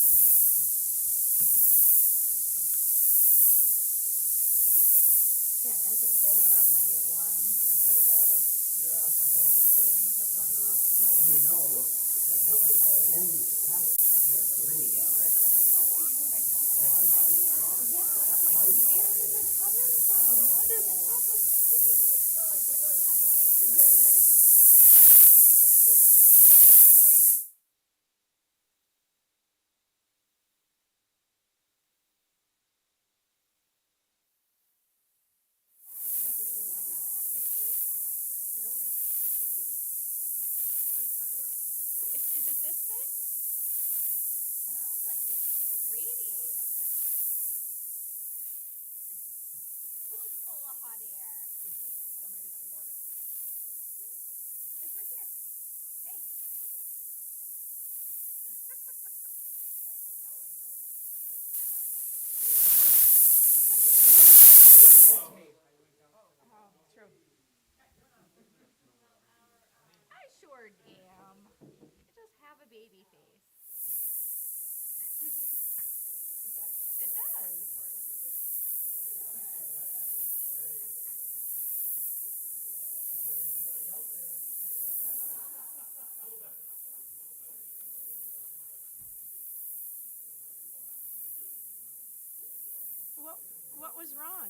down here. Yeah, as I was pulling out my alarm for the emergency thing to turn off, and I was yeah, I'm like, where is it coming from? What is happening? What was that noise? Because it was in my noise. Really? Is it this thing? Sounds like a radiator. Who's full of hot air? I'm gonna get some water. It's right there. Hey. Now I know that. It sounds like a radiator. Hey, I went down. Oh, true. I sure am. I just have a baby face. It does. What what was wrong?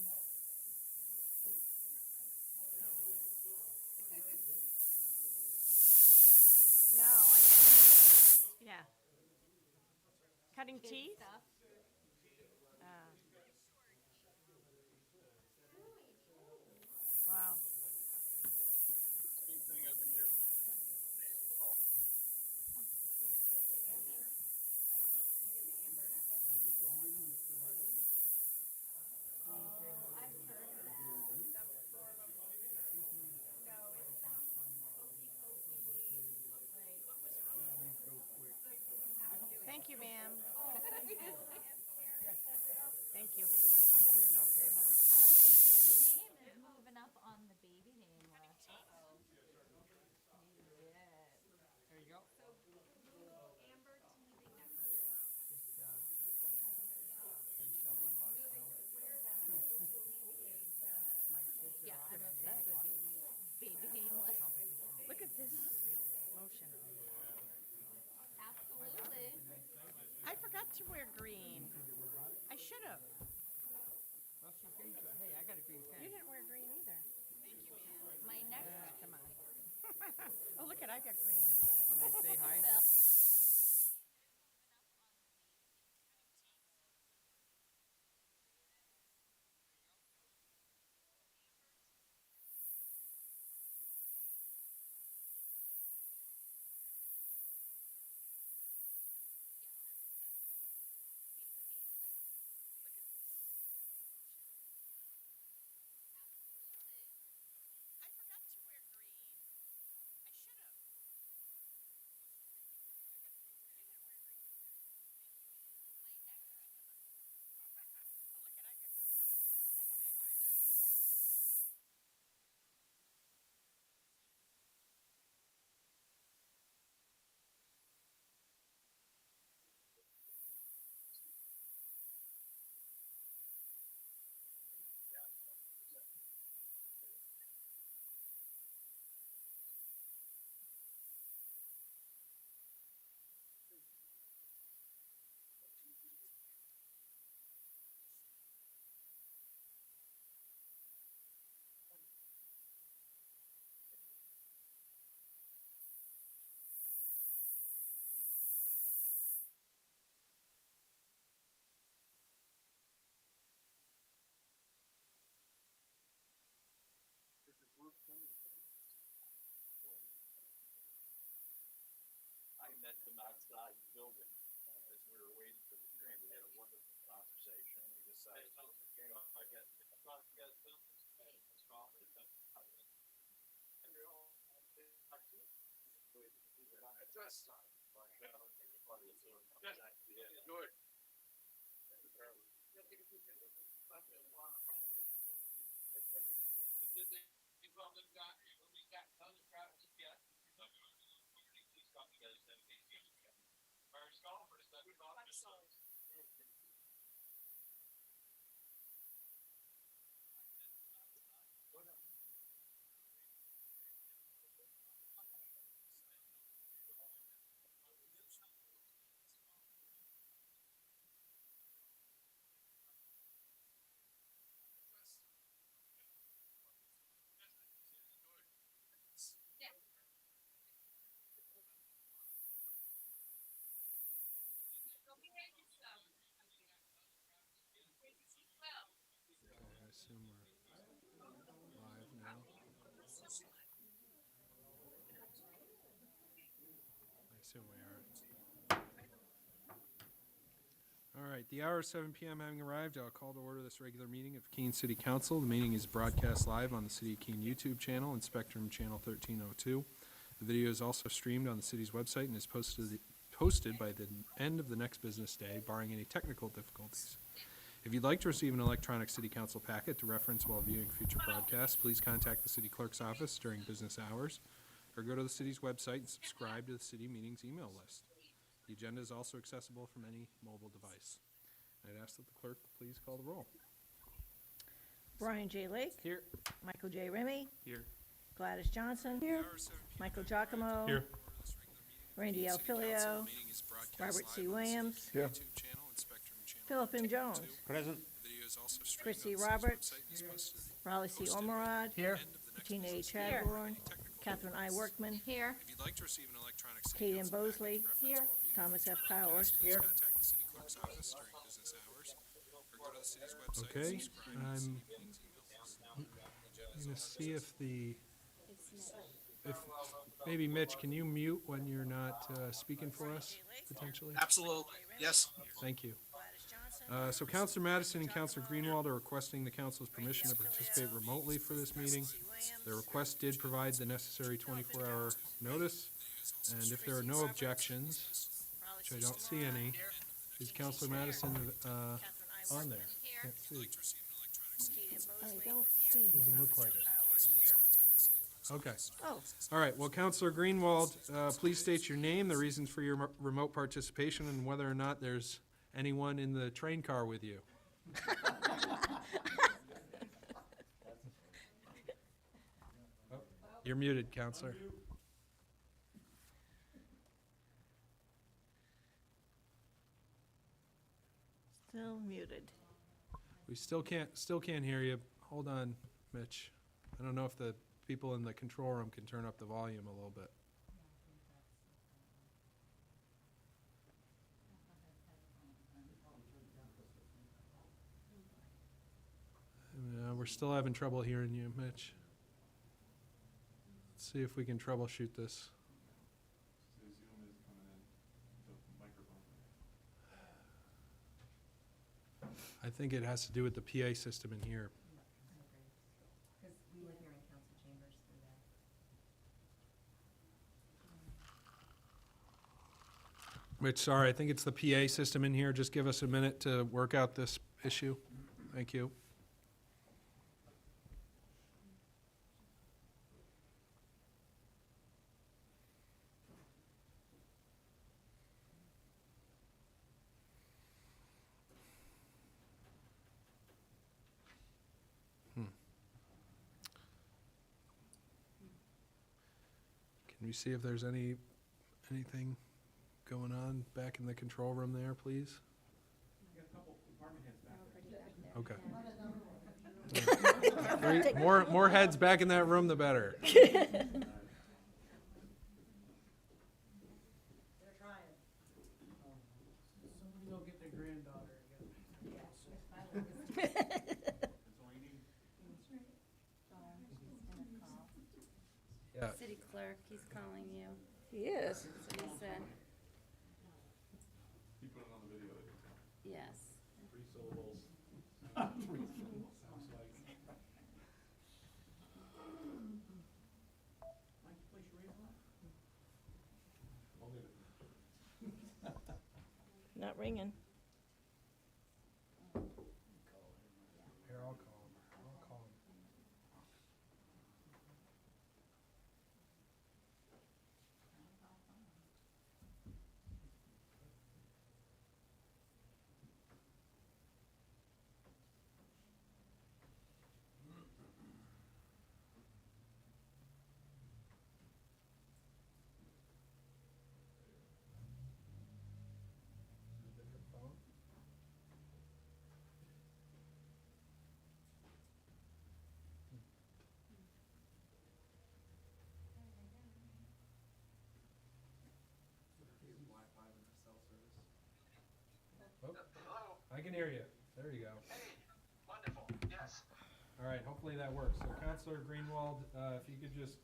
No, I meant yeah. Cutting Kid teeth? stuff. Wow. Did you get the amber? Did you get the amber necklace? How's it going, Mr. Riley? Oh, I've heard of that. Some form of. No, it's some hokey pokey, like. Please go quick. You have to do it. Thank you, ma'am. Oh, thank you. Thank you. I'm doing okay. How about you? His name is moving up on the baby name list. So. Yes. There you go. So, amber teething necklaces. Just been shoveling a lot of snow. Wear them. It's supposed to alleviate. My kids are Yeah, off I'm at the obsessed with baby name lists. competition. Look at this motion. Absolutely. I forgot to wear green. I should have. Well, she's getting to, hey, I got a green pen. You didn't wear green either. My next. Come on. Oh, look at I got green. Can I say hi? Bill. I forgot to wear green. I should have. You didn't wear green either. Oh, look at I got green. I met them outside the building as we were waiting for the train. We had a wonderful conversation. We decided, you know, I got coffee. I assume we're live now. I assume we are. All right, the hour of 7 p.m. having arrived, I'll call to order this regular meeting of Keene City Council. The meeting is broadcast live on the City of Keene YouTube channel and Spectrum Channel 1302. The video is also streamed on the city's website and is posted by the end of the next business day, barring any technical difficulties. If you'd like to receive an electronic City Council packet to reference while viewing future broadcasts, please contact the City Clerk's office during business hours or go to the city's website and subscribe to the city meetings email list. The agenda is also accessible from any mobile device. I'd ask that the clerk please call the roll. Brian J. Lake. Here. Michael J. Remy. Here. Gladys Johnson. Here. Michael Giacomo. Here. Randy L. Filio. Robert C. Williams. Here. Philip M. Jones. Present. Chrissy Roberts. Raleigh C. Ormerod. Here. Tina H. Hadborn. Catherine I. Workman. Here. If you'd like to receive an electronic Kate M. Bosley. Here. Thomas F. Powers. Here. Contact the city clerk's office during business hours or go to the city's website. Okay, I'm gonna see if maybe Mitch, can you mute when you're not speaking for us, potentially? Absolutely. Yes. Thank you. So Councilor Madison and Councilor Greenwald are requesting the council's permission to participate remotely for this meeting. Their request did provide the necessary 24-hour notice, and if there are no objections, which I don't see any, is Councilor Madison on there? Can't see. I don't see him. Doesn't look like it. Okay. Oh, All right. Well, Councilor Greenwald, please state your name, the reasons for your remote participation, and whether or not there's anyone in the train car with you. You're muted, Councilor. still muted. We still can't hear you. Hold on, Mitch. I don't know if the people in the control room can turn up the volume a little bit. We're still having trouble hearing you, Mitch. Let's see if we can troubleshoot this. I think it has to do with the PA system in here. Because we were hearing council chambers through that. Mitch, sorry, I think it's the PA system in here. Just give us a minute to work out this issue. Thank you. Can we see if there's anything going on back in the control room there, please? Okay. More heads back in that room, the better. They're trying. Somebody go get their granddaughter again. Yeah. City clerk, he's calling you. He is. That's what he said. Yes. Mike, place your razor on? ringing. Here, I'll call him. I'll call him. Is it a different phone? Oh, Hello? I can hear you. There you go. Hey, wonderful, yes. All right, hopefully that works. So Counselor Greenwald, if you could just,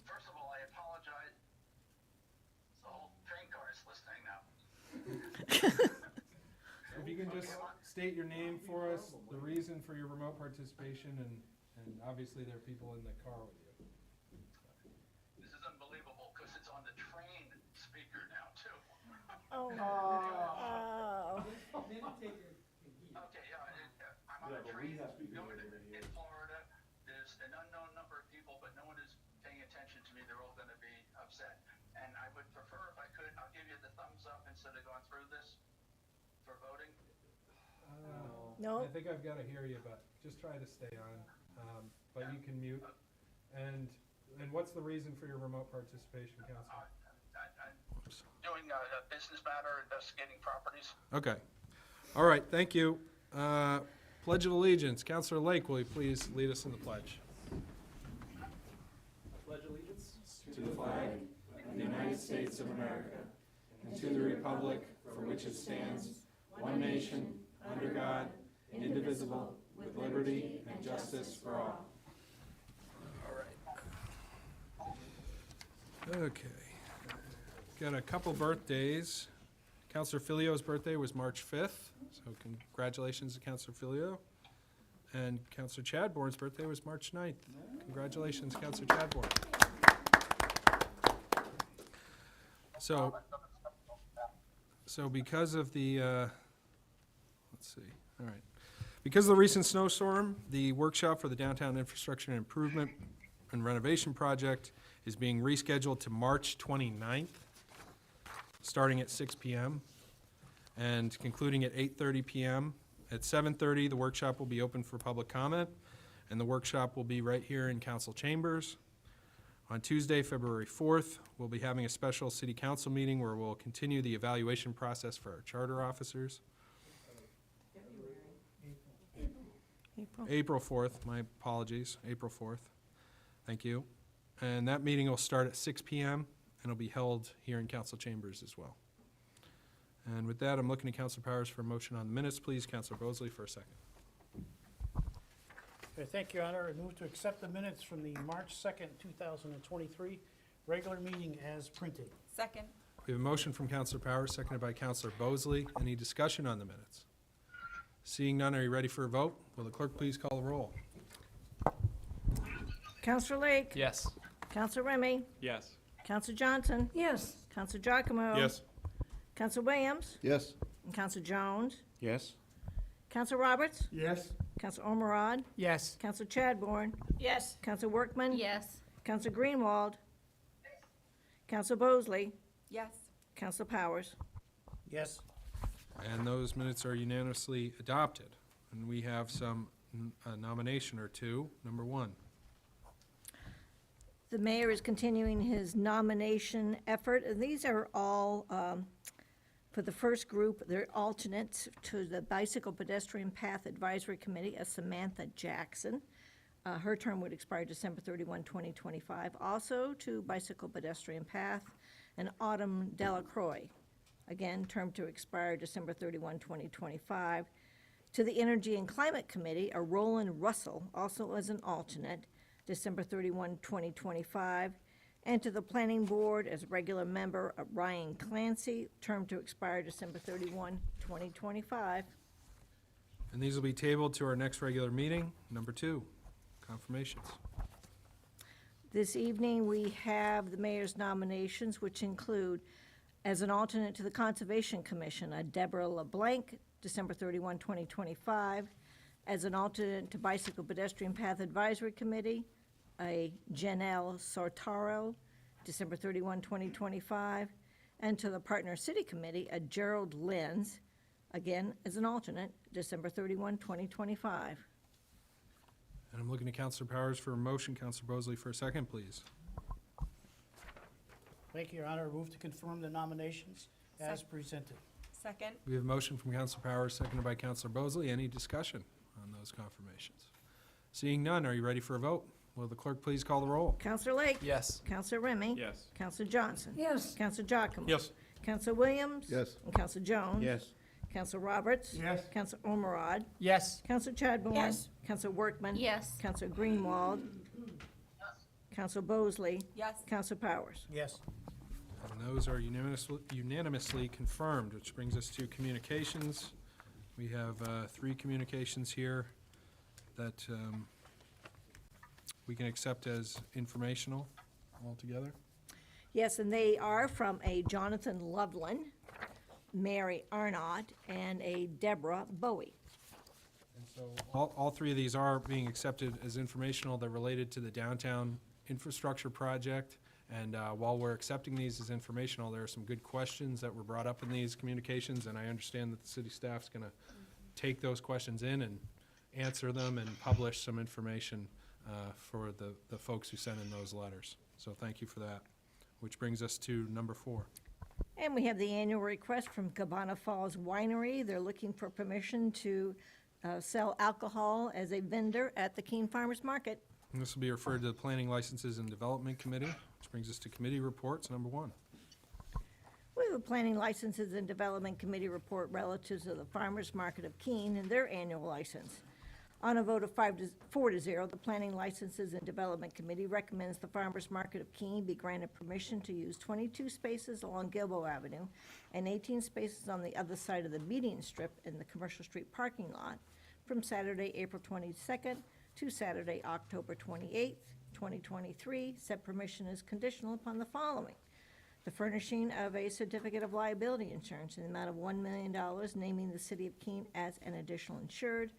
First of all, I apologize. The whole train car is listening now. if you can just state your name for us, the reason for your remote participation, and obviously there are people in the car with you. This is unbelievable because it's on the train speaker now too. Oh. Okay, I'm on a train going in Florida. There's an unknown number of people, but no one is paying attention to me. They're all going to be upset. And I would prefer if I could, I'll give you the thumbs up instead of going through this for voting. No. I think I've got to hear you, but just try to stay on. But you can mute. And what's the reason for your remote participation, Counselor? I'm doing a business matter, investigating properties. Okay. All right, thank you. Pledge of Allegiance. Counselor Lake, will you please lead us in the pledge? Pledge allegiance to the flag of the United States of America, and to the republic for which it stands, one nation, under God, indivisible, with liberty and justice for all. Okay. Got a couple birthdays. Counselor Filio's birthday was March 5th, so congratulations to Counselor Filio. And Counselor Chadbourne's birthday was March 9th. Congratulations, Counselor Chadbourne. So because of the, let's see, all right. Because of the recent snowstorm, the workshop for the Downtown Infrastructure and Improvement and Renovation Project is being rescheduled to March 29th, starting at 6 p.m. and concluding at 8:30 p.m. At 7:30, the workshop will be open for public comment, and the workshop will be right here in council chambers. On Tuesday, February 4th, we'll be having a special city council meeting where we'll continue the evaluation process for our charter officers. April 4th, my apologies, April 4th. Thank you. And that meeting will start at 6 p.m. and it'll be held here in council chambers as well. And with that, I'm looking to Councilor Powers for a motion on the minutes, please. Councilor Bosley for a second. Okay, thank you, Your Honor. I move to accept the minutes from the March 2nd, 2023 regular meeting as printed. Second. We have a motion from Councilor Powers, seconded by Councilor Bosley. Any discussion on the minutes? Seeing none, are you ready for a vote? Will the clerk please call the roll? Counselor Lake. Yes. Counselor Remy. Yes. Counselor Johnson. Yes. Counselor Giacomo. Yes. Counselor Williams. Yes. And Counselor Jones. Yes. Counselor Roberts. Yes. Counselor Ormerod. Yes. Counselor Chadbourne. Yes. Counselor Workman. Yes. Counselor Greenwald. Counselor Bosley. Yes. Counselor Powers. Yes. And those minutes are unanimously adopted. And we have a nomination or two. Number one. The mayor is continuing his nomination effort, and these are all, for the first group, they're alternates to the Bicycle Pedestrian Path Advisory Committee as Samantha Jackson. Her term would expire December 31, 2025. Also to Bicycle Pedestrian Path and Autumn Delacroix. Again, term to expire December 31, 2025. To the Energy and Climate Committee, a Roland Russell, also as an alternate, December 31, 2025. And to the Planning Board as regular member, Ryan Clancy, term to expire December 31, 2025. And these will be tabled to our next regular meeting. Number two, confirmations. This evening, we have the mayor's nominations, which include As an alternate to the Conservation Commission, a Deborah LeBlanc, December 31, 2025. As an alternate to Bicycle Pedestrian Path Advisory Committee, a Janelle Sartaro, December 31, 2025. And to the Partner City Committee, a Gerald Lenz, again, as an alternate, December 31, 2025. And I'm looking to Counselor Powers for a motion. Counselor Bosley for a second, please. Thank you, Your Honor. Move to confirm the nominations as presented. Second. We have a motion from Counselor Powers, seconded by Counselor Bosley. Any discussion on those confirmations? Seeing none, are you ready for a vote? Will the clerk please call the roll? Counselor Lake? Yes. Counselor Remy? Yes. Counselor Johnson? Yes. Counselor Giacomo? Yes. Counselor Williams? Yes. And Counselor Jones? Yes. Counselor Roberts? Yes. Counselor Ormerod? Yes. Counselor Chadbourne? Yes. Counselor Workman? Yes. Counselor Greenwald? Counselor Bosley? Yes. Counselor Powers? Yes. And those are unanimously confirmed, which brings us to communications. We have 3 communications here that we can accept as informational altogether. Yes, and they are from a Jonathan Loveland, Mary Arnott, and a Deborah Bowie. And so all 3 of these are being accepted as informational. They're related to the downtown infrastructure project. And while we're accepting these as informational, there are some good questions that were brought up in these communications, and I understand that the city staff's going to take those questions in and answer them and publish some information for the folks who sent in those letters. So thank you for that, which brings us to number 4. And we have the annual request from Cabana Falls Winery. They're looking for permission to sell alcohol as a vendor at the Keene Farmers Market. And this will be referred to the Planning Licenses and Development Committee, which brings us to committee reports, number 1. We have a Planning Licenses and Development Committee report relative to the Farmers Market of Keene and their annual license. On a vote of 4-0, the Planning Licenses and Development Committee recommends the Farmers Market of Keene be granted permission to use 22 spaces along Gilboa Avenue and 18 spaces on the other side of the median strip in the Commercial Street parking lot from Saturday, April 22nd to Saturday, October 28th, 2023. Said permission is conditional upon the following: the furnishing of a certificate of liability insurance in the amount of $1 million, naming the city of Keene as an additional insured,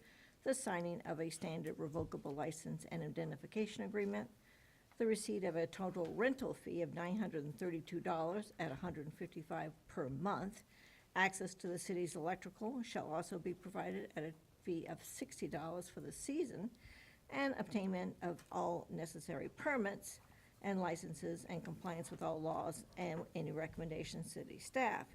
the signing of a standard revocable license and identification agreement, the receipt of a total rental fee of $932 at $155 per month. Access to the city's electrical shall also be provided at a fee of $60 for the season, and obtainment of all necessary permits and licenses and compliance with all laws and any recommendations to city staff.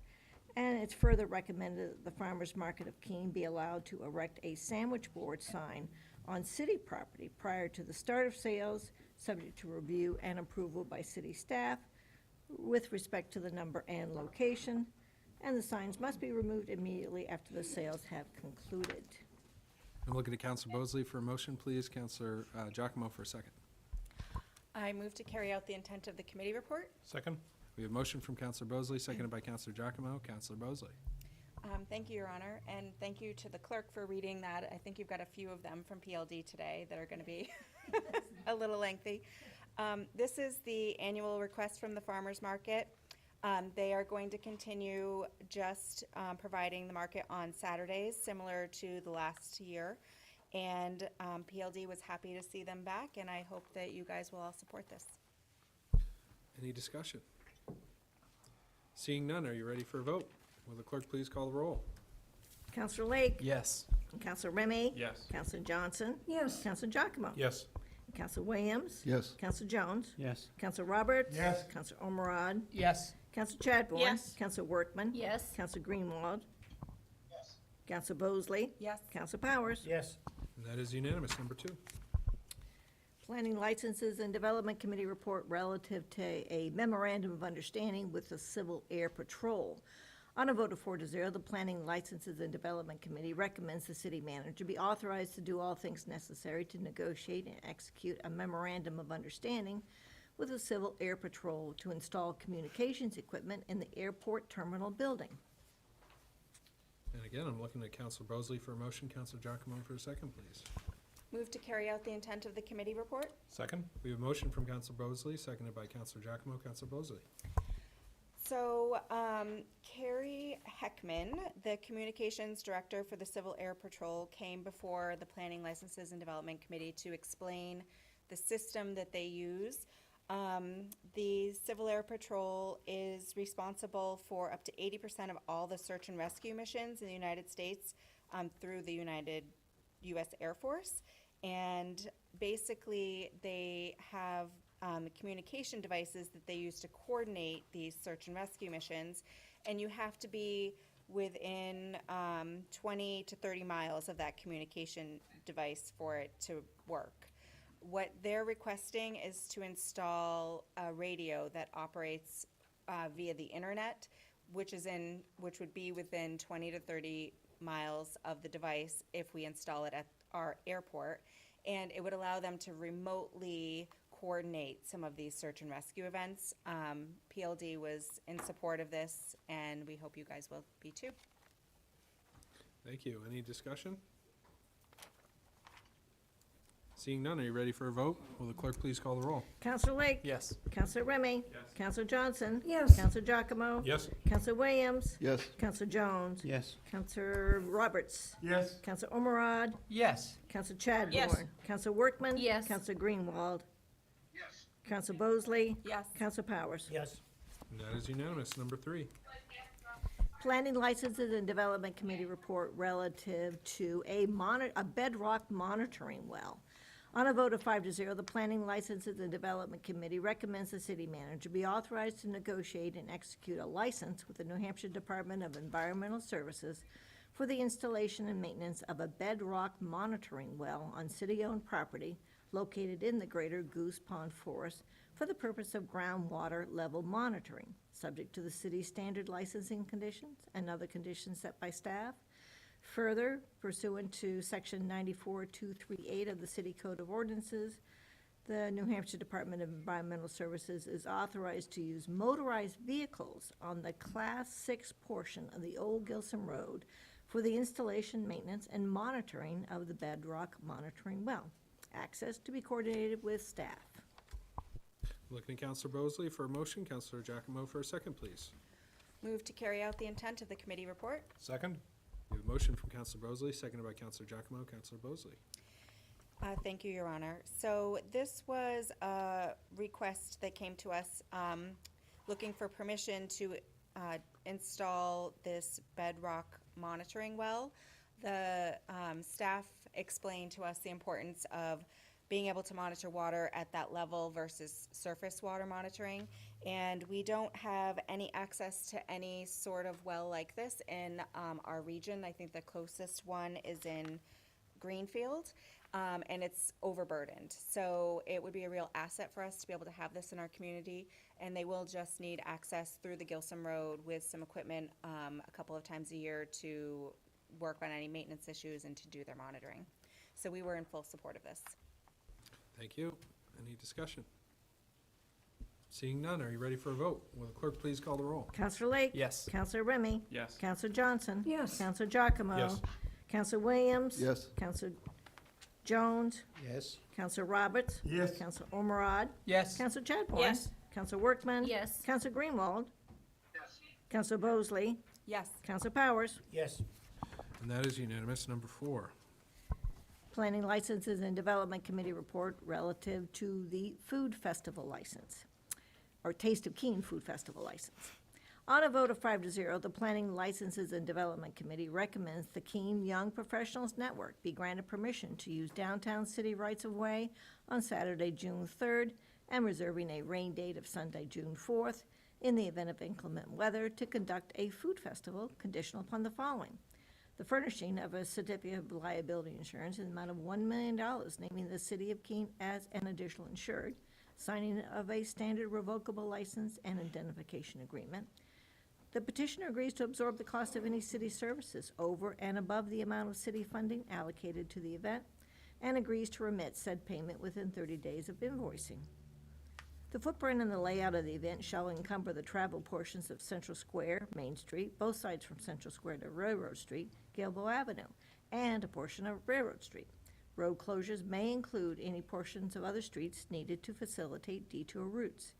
And it's further recommended that the Farmers Market of Keene be allowed to erect a sandwich board sign on city property prior to the start of sales, subject to review and approval by city staff with respect to the number and location, and the signs must be removed immediately after the sales have concluded. I'm looking at Counselor Bosley for a motion, please. Counselor Giacomo for a second. I move to carry out the intent of the committee report. Second? We have a motion from Counselor Bosley, seconded by Counselor Giacomo. Counselor Bosley. Thank you, Your Honor, and thank you to the clerk for reading that. I think you've got a few of them from PLD today that are going to be a little lengthy. This is the annual request from the farmers market. They are going to continue just providing the market on Saturdays, similar to the last year. And PLD was happy to see them back, and I hope that you guys will all support this. Any discussion? Seeing none, are you ready for a vote? Will the clerk please call the roll? Counselor Lake? Yes. Counselor Remy? Yes. Counselor Johnson? Yes. Counselor Giacomo? Yes. Counselor Williams? Yes. Counselor Jones? Yes. Counselor Roberts? Yes. Counselor Ormerod? Yes. Counselor Chadbourne? Yes. Counselor Workman? Yes. Counselor Greenwald? Yes. Counselor Bosley? Yes. Counselor Powers? Yes. And that is unanimous. Number 2. Planning Licenses and Development Committee report relative to a memorandum of understanding with the Civil Air Patrol. On a vote of 4-0, the Planning Licenses and Development Committee recommends the city manager be authorized to do all things necessary to negotiate and execute a memorandum of understanding with the Civil Air Patrol to install communications equipment in the airport terminal building. And again, I'm looking at Counselor Bosley for a motion. Counselor Giacomo for a second, please. Move to carry out the intent of the committee report. Second? We have a motion from Counselor Bosley, seconded by Counselor Giacomo. Counselor Bosley. So, Carrie Heckman, the Communications Director for the Civil Air Patrol, came before the Planning, Licenses, and Development Committee to explain the system that they use. The Civil Air Patrol is responsible for up to 80% of all the search and rescue missions in the United States through the U.S. Air Force. And basically, they have communication devices that they use to coordinate these search and rescue missions. And you have to be within 20 to 30 miles of that communication device for it to work. What they're requesting is to install a radio that operates via the internet, which would be within 20 to 30 miles of the device if we install it at our airport. And it would allow them to remotely coordinate some of these search and rescue events. PLD was in support of this, and we hope you guys will be too. Thank you. Any discussion? Seeing none, are you ready for a vote? Will the clerk please call the roll? Counselor Lake? Yes. Counselor Remy? Yes. Counselor Johnson? Yes. Counselor Giacomo? Yes. Counselor Williams? Yes. Counselor Jones? Yes. Counselor Roberts? Yes. Counselor Ormerod? Yes. Counselor Chadbourne? Yes. Counselor Workman? Yes. Counselor Greenwald? Yes. Counselor Bosley? Yes. Counselor Powers? Yes. And that is unanimous. Number 3. Planning Licenses and Development Committee report relative to a bedrock monitoring well. On a vote of 5-0, the Planning Licenses and Development Committee recommends the city manager be authorized to negotiate and execute a license with the New Hampshire Department of Environmental Services for the installation and maintenance of a bedrock monitoring well on city-owned property located in the greater Goose Pond Forest for the purpose of groundwater level monitoring, subject to the city's standard licensing conditions and other conditions set by staff. Further, pursuant to Section 94238 of the City Code of Ordinances, the New Hampshire Department of Environmental Services is authorized to use motorized vehicles on the Class 6 portion of the Old Gilsum Road for the installation, maintenance, and monitoring of the bedrock monitoring well. Access to be coordinated with staff. Looking to Counselor Bosley for a motion. Counselor Giacomo for a second, please. Move to carry out the intent of the committee report. Second. We have a motion from Counselor Bosley, seconded by Counselor Giacomo. Counselor Bosley. Thank you, Your Honor. So this was a request that came to us looking for permission to install this bedrock monitoring well. The staff explained to us the importance of being able to monitor water at that level versus surface water monitoring. And we don't have any access to any sort of well like this in our region. I think the closest one is in Greenfield, and it's overburdened. So it would be a real asset for us to be able to have this in our community, and they will just need access through the Gilsum Road with some equipment a couple of times a year to work on any maintenance issues and to do their monitoring. So we were in full support of this. Thank you. Any discussion? Seeing none, are you ready for a vote? Will the clerk please call the roll? Counselor Lake? Yes. Counselor Remy? Yes. Counselor Johnson? Yes. Counselor Giacomo? Yes. Counselor Williams? Yes. Counselor Jones? Yes. Counselor Roberts? Yes. Counselor Ormerod? Yes. Counselor Chadbourne? Yes. Counselor Workman? Yes. Counselor Greenwald? Yes. Counselor Bosley? Yes. Counselor Powers? Yes. And that is unanimous. Number 4. Planning Licenses and Development Committee report relative to the Food Festival license, or Taste of Keene Food Festival license. On a vote of 5-0, the Planning Licenses and Development Committee recommends the Keene Young Professionals Network be granted permission to use downtown city rights-of-way on Saturday, June 3rd, and reserving a rain date of Sunday, June 4th, in the event of inclement weather, to conduct a food festival conditional upon the following: the furnishing of a certificate of liability insurance in the amount of $1 million, naming the city of Keene as an additional insured, signing of a standard revocable license and indemnification agreement. The petitioner agrees to absorb the cost of any city services over and above the amount of city funding allocated to the event, and agrees to remit said payment within 30 days of invoicing. The footprint and the layout of the event shall encumber the travel portions of Central Square, Main Street, both sides from Central Square to Railroad Street, Gilboa Avenue, and a portion of Railroad Street. Road closures may include any portions of other streets needed to facilitate detour routes.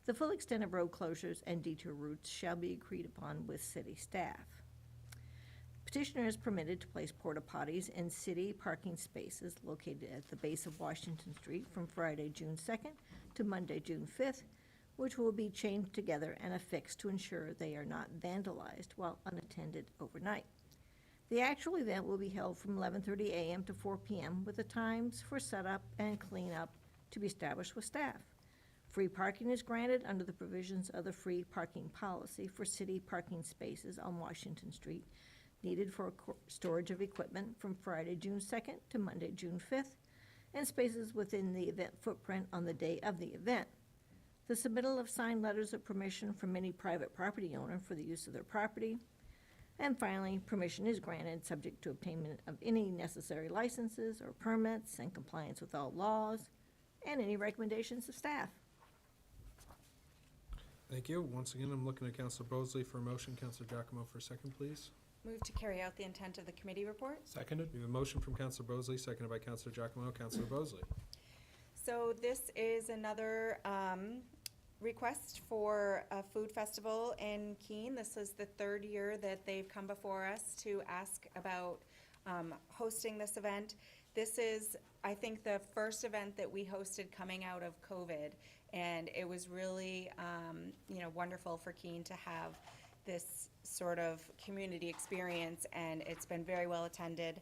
The full extent of road closures and detour routes shall be agreed upon with city staff. Petitioner is permitted to place porta potties in city parking spaces located at the base of Washington Street from Friday, June 2nd to Monday, June 5th, which will be chained together and affixed to ensure they are not vandalized while unattended overnight. The actual event will be held from 11:30 a.m. to 4 p.m. with the times for setup and cleanup to be established with staff. Free parking is granted under the provisions of the free parking policy for city parking spaces on Washington Street needed for storage of equipment from Friday, June 2nd to Monday, June 5th, and spaces within the event footprint on the day of the event. The submittal of signed letters of permission from any private property owner for the use of their property. And finally, permission is granted subject to obtainment of any necessary licenses or permits and compliance with all laws and any recommendations of staff. Thank you. Once again, I'm looking at Counselor Bosley for a motion. Counselor Giacomo for a second, please. Move to carry out the intent of the committee report. Seconded. We have a motion from Counselor Bosley, seconded by Counselor Giacomo. Counselor Bosley. So this is another request for a food festival in Keene. This is the third year that they've come before us to ask about hosting this event. This is, I think, the first event that we hosted coming out of COVID, and it was really, wonderful for Keene to have this sort of community experience, and it's been very well attended.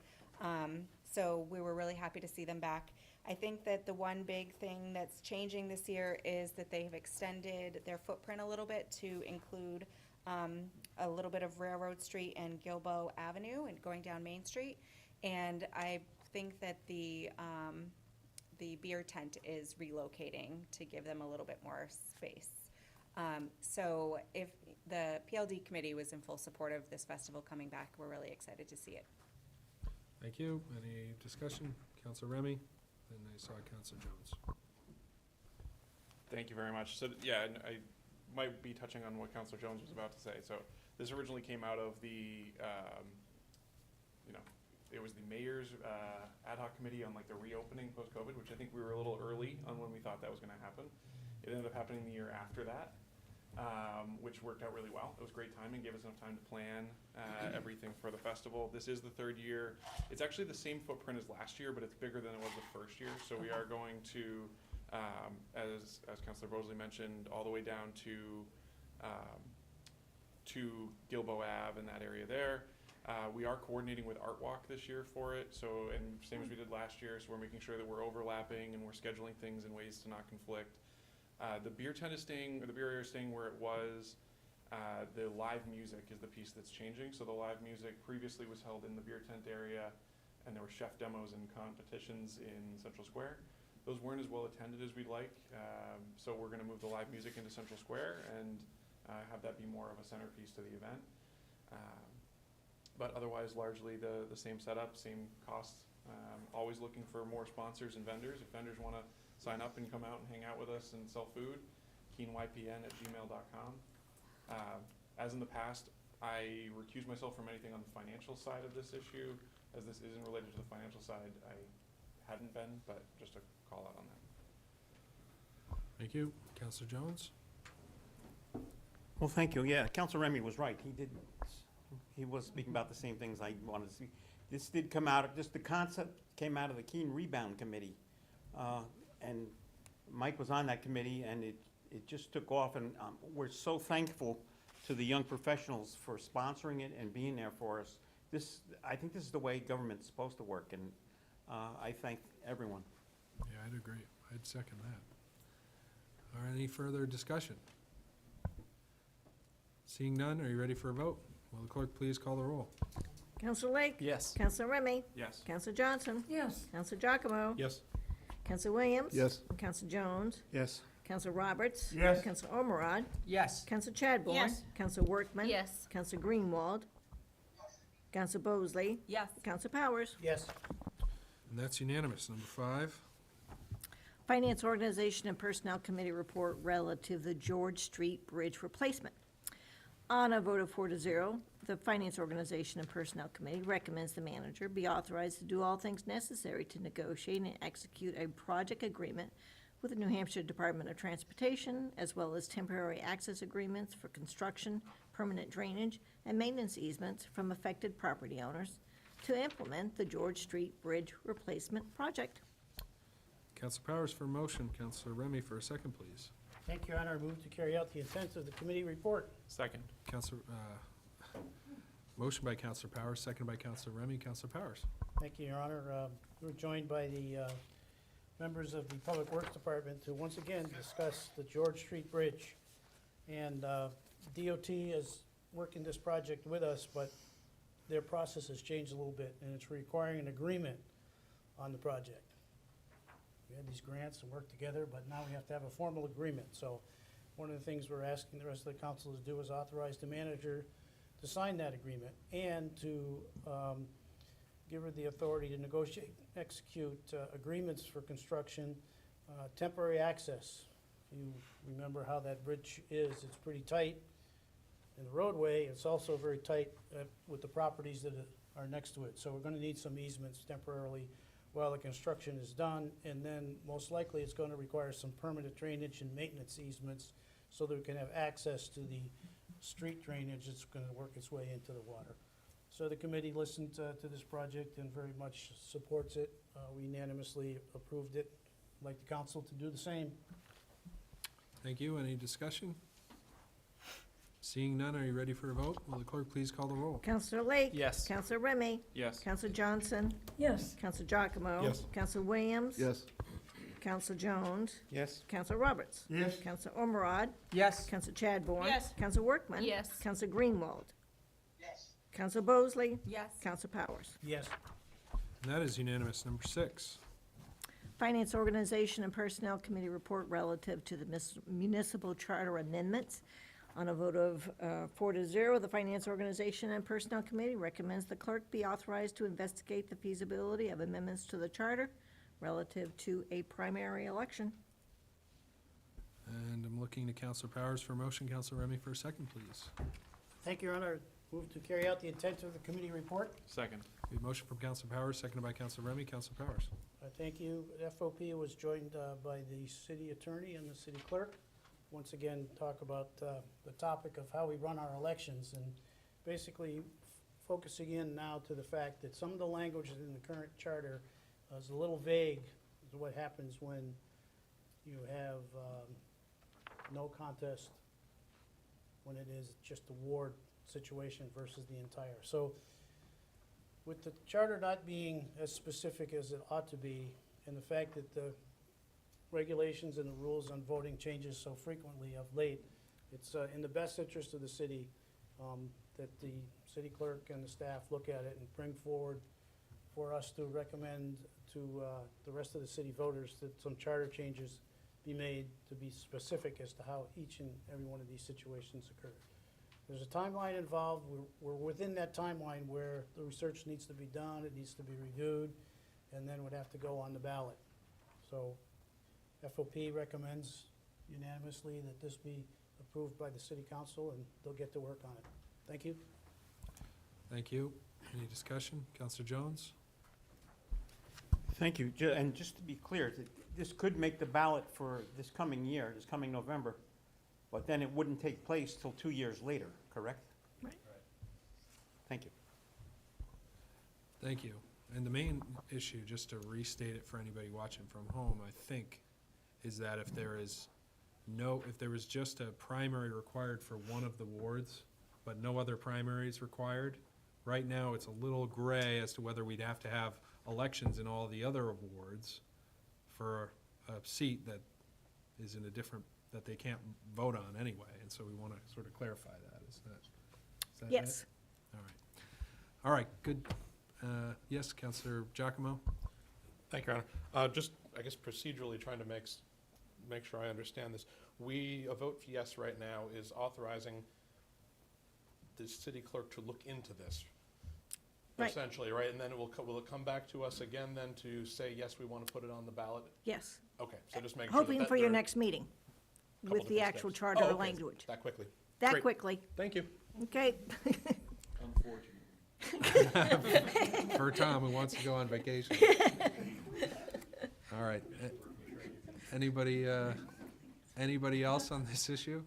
So we were really happy to see them back. I think that the one big thing that's changing this year is that they've extended their footprint a little bit to include a little bit of Railroad Street and Gilboa Avenue and going down Main Street. And I think that the beer tent is relocating to give them a little bit more space. So if the PLD committee was in full support of this festival coming back, we're really excited to see it. Thank you. Any discussion? Counselor Remy? Then I saw Counselor Jones. Thank you very much. So, yeah, and I might be touching on what Counselor Jones was about to say. So this originally came out of the, it was the mayor's ad hoc committee on like the reopening post-COVID, which I think we were a little early on when we thought that was gonna happen. It ended up happening the year after that, which worked out really well. It was great timing, gave us enough time to plan everything for the festival. This is the third year. It's actually the same footprint as last year, but it's bigger than it was the first year. So we are going to, as Councilor Bosley mentioned, all the way down to Gilboa Ave and that area there. We are coordinating with Art Walk this year for it, so, and same as we did last year, so we're making sure that we're overlapping and we're scheduling things in ways to not conflict. The beer tent is staying, or the beer area is staying where it was. The live music is the piece that's changing. So the live music previously was held in the beer tent area, and there were chef demos and competitions in Central Square. Those weren't as well attended as we'd like, so we're gonna move the live music into Central Square and have that be more of a centerpiece to the event. But otherwise, largely the same setup, same costs. Always looking for more sponsors and vendors. If vendors wanna sign up and come out and hang out with us and sell food, keenypn@gmail.com. As in the past, I recuse myself from anything on the financial side of this issue. As this isn't related to the financial side, I hadn't been, but just a call out on that. Thank you. Counselor Jones? Well, thank you. Yeah, Councilor Remy was right. He was speaking about the same things I wanted to see. This did come out, just the concept came out of the Keene Rebound Committee. And Mike was on that committee, and it just took off, and we're so thankful to the young professionals for sponsoring it and being there for us. I think this is the way government's supposed to work, and I thank everyone. Yeah, I'd agree. I'd second that. All right, any further discussion? Seeing none, are you ready for a vote? Will the clerk please call the roll? Counselor Lake? Yes. Counselor Remy? Yes. Counselor Johnson? Yes. Counselor Giacomo? Yes. Counselor Williams? Yes. Counselor Jones? Yes. Counselor Roberts? Yes. Counselor Ormerod? Yes. Counselor Chadbourne? Yes. Counselor Workman? Yes. Counselor Greenwald? Counselor Bosley? Yes. Counselor Powers? Yes. And that's unanimous. Number 5. Finance Organization and Personnel Committee report relative to the George Street Bridge replacement. On a vote of 4-0, the Finance Organization and Personnel Committee recommends the manager be authorized to do all things necessary to negotiate and execute a project agreement with the New Hampshire Department of Transportation, as well as temporary access agreements for construction, permanent drainage, and maintenance easements from affected property owners to implement the George Street Bridge Replacement Project. Council Powers for a motion, Councilor Remy for a second, please. Thank you, Your Honor. I move to carry out the intent of the committee report. Second. Motion by Councilor Powers, second by Councilor Remy. Councilor Powers. Thank you, Your Honor. We're joined by the members of the Public Works Department to once again discuss the George Street Bridge. And DOT is working this project with us, but their process has changed a little bit, and it's requiring an agreement on the project. We had these grants and worked together, but now we have to have a formal agreement. So one of the things we're asking the rest of the council to do is authorize the manager to sign that agreement and to give her the authority to negotiate, execute agreements for construction, temporary access. If you remember how that bridge is, it's pretty tight in the roadway. It's also very tight with the properties that are next to it. So we're gonna need some easements temporarily while the construction is done. And then most likely it's gonna require some permanent drainage and maintenance easements so that we can have access to the street drainage that's gonna work its way into the water. So the committee listened to this project and very much supports it. We unanimously approved it. I'd like the council to do the same. Thank you. Any discussion? Seeing none, are you ready for a vote? Will the clerk please call the roll? Counselor Lake? Yes. Counselor Remy? Yes. Counselor Johnson? Yes. Counselor Giacomo? Yes. Counselor Williams? Yes. Counselor Jones? Yes. Counselor Roberts? Yes. Counselor Ormerod? Yes. Counselor Chadbourne? Yes. Counselor Workman? Yes. Counselor Greenwald? Yes. Counselor Bosley? Yes. Counselor Powers? Yes. And that is unanimous. Number 6. Finance Organization and Personnel Committee report relative to the municipal charter amendments. On a vote of 4-0, the Finance Organization and Personnel Committee recommends the clerk be authorized to investigate the feasibility of amendments to the charter relative to a primary election. And I'm looking to Councilor Powers for a motion. Councilor Remy for a second, please. Thank you, Your Honor. Move to carry out the intent of the committee report. Second. We have a motion from Councilor Powers, seconded by Councilor Remy. Councilor Powers. Thank you. FOP was joined by the city attorney and the city clerk. Once again, talk about the topic of how we run our elections and basically focusing in now to the fact that some of the language in the current charter is a little vague as to what happens when you have no contest, when it is just a ward situation versus the entire. So with the charter not being as specific as it ought to be, and the fact that the regulations and the rules on voting changes so frequently of late, it's in the best interest of the city that the city clerk and the staff look at it and bring forward for us to recommend to the rest of the city voters that some charter changes be made to be specific as to how each and every one of these situations occur. There's a timeline involved. We're within that timeline where the research needs to be done, it needs to be reviewed, and then would have to go on the ballot. So FOP recommends unanimously that this be approved by the city council, and they'll get to work on it. Thank you. Thank you. Any discussion? Councilor Jones? Thank you. And just to be clear, this could make the ballot for this coming year, this coming November, but then it wouldn't take place till 2 years later, correct? Right. Thank you. Thank you. And the main issue, just to restate it for anybody watching from home, I think, is that if there was just a primary required for one of the wards, but no other primaries required, right now it's a little gray as to whether we'd have to have elections in all the other wards for a seat that is in a different, that they can't vote on anyway. And so we want to sort of clarify that. Is that it? Yes. All right. All right, good. Yes, Councilor Giacomo? Thank you, Your Honor. Just, I guess procedurally trying to make sure I understand this. A vote for yes right now is authorizing the city clerk to look into this. Right. Essentially, right? And then will it come back to us again then to say, yes, we want to put it on the ballot? Yes. Okay, so just making sure that. Hoping for your next meeting with the different actual steps. charter Oh, okay. language. That quickly. That Great. quickly. Thank you. Okay. For Tom, who wants to go on vacation. All right. Anybody else on this issue?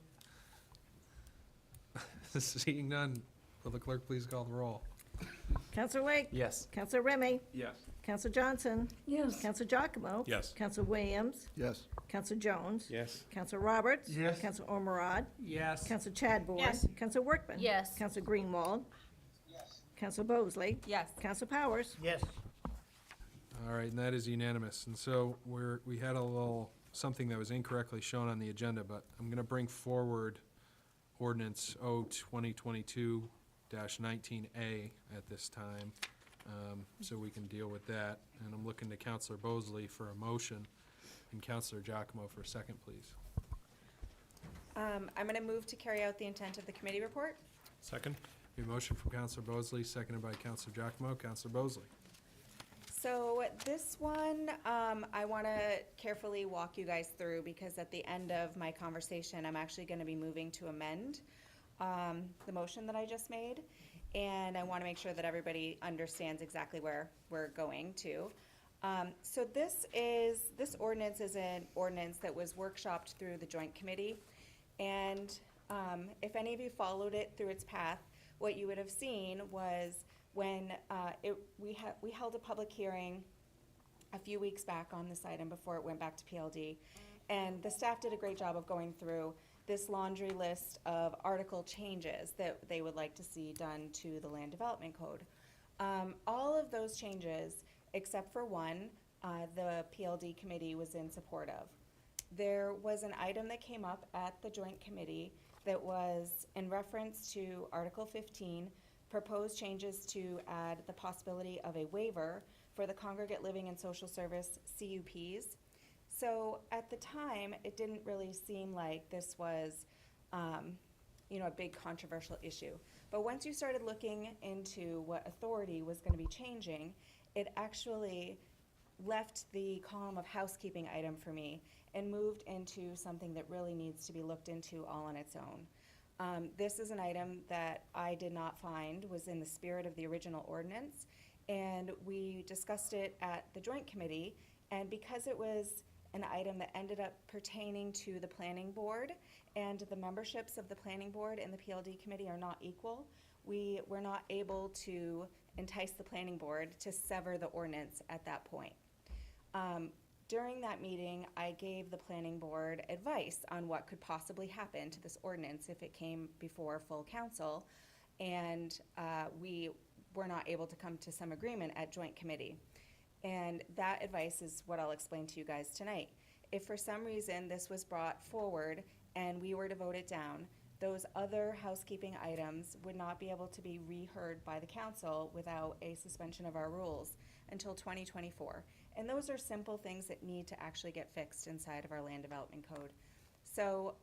Seeing none, will the clerk please call the roll? Counselor Wake? Yes. Counselor Remy? Yes. Counselor Johnson? Yes. Counselor Giacomo? Yes. Counselor Williams? Yes. Counselor Jones? Yes. Counselor Roberts? Yes. Counselor Ormerod? Yes. Counselor Chadbourne? Yes. Counselor Workman? Yes. Counselor Greenwald? Yes. Counselor Bosley? Yes. Counselor Powers? Yes. All right, and that is unanimous. And so we had a little, something that was incorrectly shown on the agenda, but I'm going to bring forward ordinance O-2022-19A at this time, so we can deal with that. And I'm looking to Counselor Bosley for a motion, and Counselor Giacomo for a second, please. I'm going to move to carry out the intent of the committee report. Second? A motion from Counselor Bosley, seconded by Counselor Giacomo. Counselor Bosley. So this one, I want to carefully walk you guys through because at the end of my conversation, I'm actually going to be moving to amend the motion that I just made. And I want to make sure that everybody understands exactly where we're going to. So this ordinance is an ordinance that was workshopped through the joint committee. And if any of you followed it through its path, what you would have seen was when we held a public hearing a few weeks back on this item before it went back to PLD. And the staff did a great job of going through this laundry list of article changes that they would like to see done to the Land Development Code. All of those changes, except for one, the PLD committee was in support of. There was an item that came up at the joint committee that was in reference to Article 15, proposed changes to add the possibility of a waiver for the congregate living and social service CUPs. So at the time, it didn't really seem like this was, a big controversial issue. But once you started looking into what authority was going to be changing, it actually left the column of housekeeping item for me and moved into something that really needs to be looked into all on its own. This is an item that I did not find was in the spirit of the original ordinance, and we discussed it at the joint committee, and because it was an item that ended up pertaining to the planning board, and the memberships of the planning board and the PLD committee are not equal, we were not able to entice the planning board to sever the ordinance at that point. During that meeting, I gave the planning board advice on what could possibly happen to this ordinance if it came before full council, and we were not able to come to some agreement at joint committee. And that advice is what I'll explain to you guys tonight. If for some reason this was brought forward and we were to vote it down, those other housekeeping items would not be able to be reheard by the council without a suspension of our rules until 2024. And those are simple things that need to actually get fixed inside of our land development code. So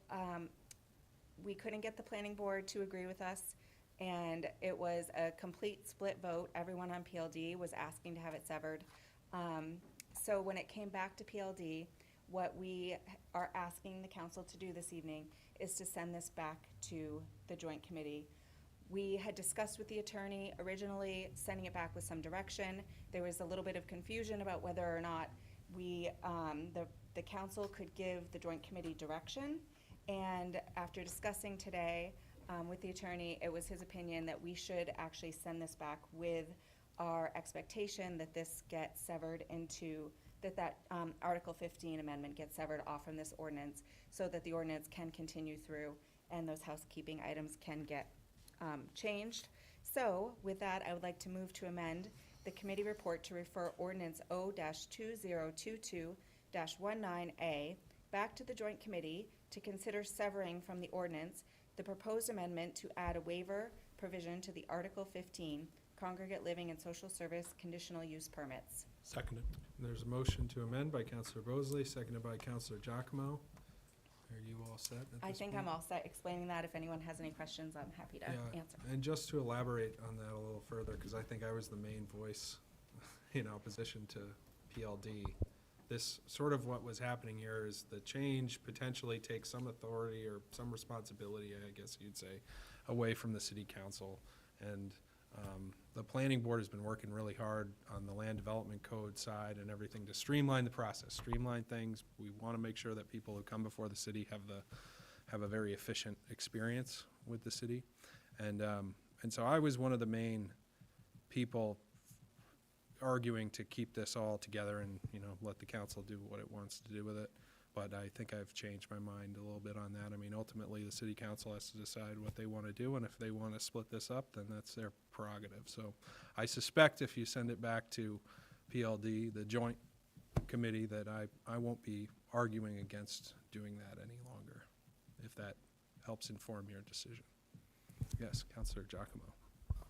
we couldn't get the planning board to agree with us, and it was a complete split vote. Everyone on PLD was asking to have it severed. So when it came back to PLD, what we are asking the council to do this evening is to send this back to the joint committee. We had discussed with the attorney originally sending it back with some direction. There was a little bit of confusion about whether or not we, the council could give the joint committee direction. And after discussing today with the attorney, it was his opinion that we should actually send this back with our expectation that this gets severed into, that Article 15 amendment gets severed off from this ordinance so that the ordinance can continue through and those housekeeping items can get changed. So with that, I would like to move to amend the committee report to refer ordinance O-2022-19A back to the joint committee to consider severing from the ordinance the proposed amendment to add a waiver provision to the Article 15 congregate living and social service conditional use permits. Seconded. There's a motion to amend by Counselor Bosley, seconded by Counselor Giacomo. Are you all set at this I think point? I'm all set explaining that. If anyone has any questions, I'm happy to Yeah, answer. and just to elaborate on that a little further, because I think I was the main voice in opposition to PLD. This, sort of what was happening here is the change potentially takes some authority or some responsibility, I guess you'd say, away from the city council. And The planning board has been working really hard on the land development code side and everything to streamline the process, streamline things. We want to make sure that people who come before the city have a very efficient experience with the city. And so I was one of the main people arguing to keep this all together and, let the council do what it wants to do with it. But I think I've changed my mind a little bit on that. I mean, ultimately, the city council has to decide what they want to do, and if they want to split this up, then that's their prerogative. So I suspect if you send it back to PLD, the joint committee, that I won't be arguing against doing that any longer, if that helps inform your decision. Yes, Councilor Giacomo.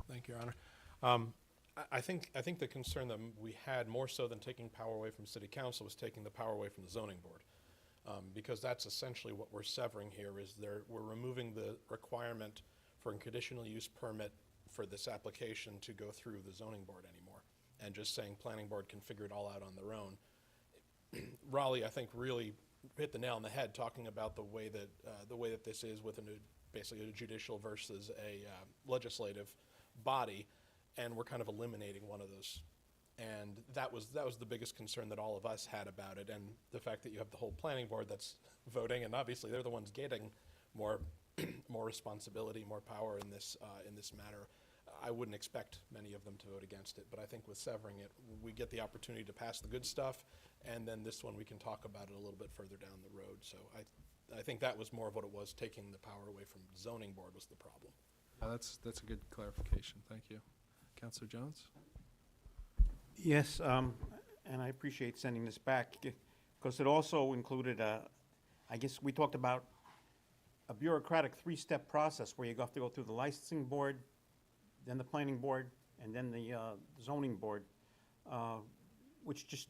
Thank you, Your Honor. I think the concern that we had, more so than taking power away from city council, was taking the power away from the zoning board. Because that's essentially what we're severing here, is we're removing the requirement for a conditional use permit for this application to go through the zoning board anymore, and just saying planning board can figure it all out on their own. Raleigh, I think, really hit the nail on the head, talking about the way that this is with basically a judicial versus a legislative body, and we're kind of eliminating one of those. And that was the biggest concern that all of us had about it, and the fact that you have the whole planning board that's voting, and obviously they're the ones getting more more responsibility, more power in this matter. I wouldn't expect many of them to vote against it, but I think with severing it, we get the opportunity to pass the good stuff, and then this one we can talk about it a little bit further down the road. So I think that was more of what it was. Taking the power away from zoning board was the problem. That's a good clarification. Thank you. Councilor Jones? Yes, and I appreciate sending this back, because it also included, I guess we talked about a bureaucratic three-step process where you have to go through the licensing board, then the planning board, and then the zoning board, which just,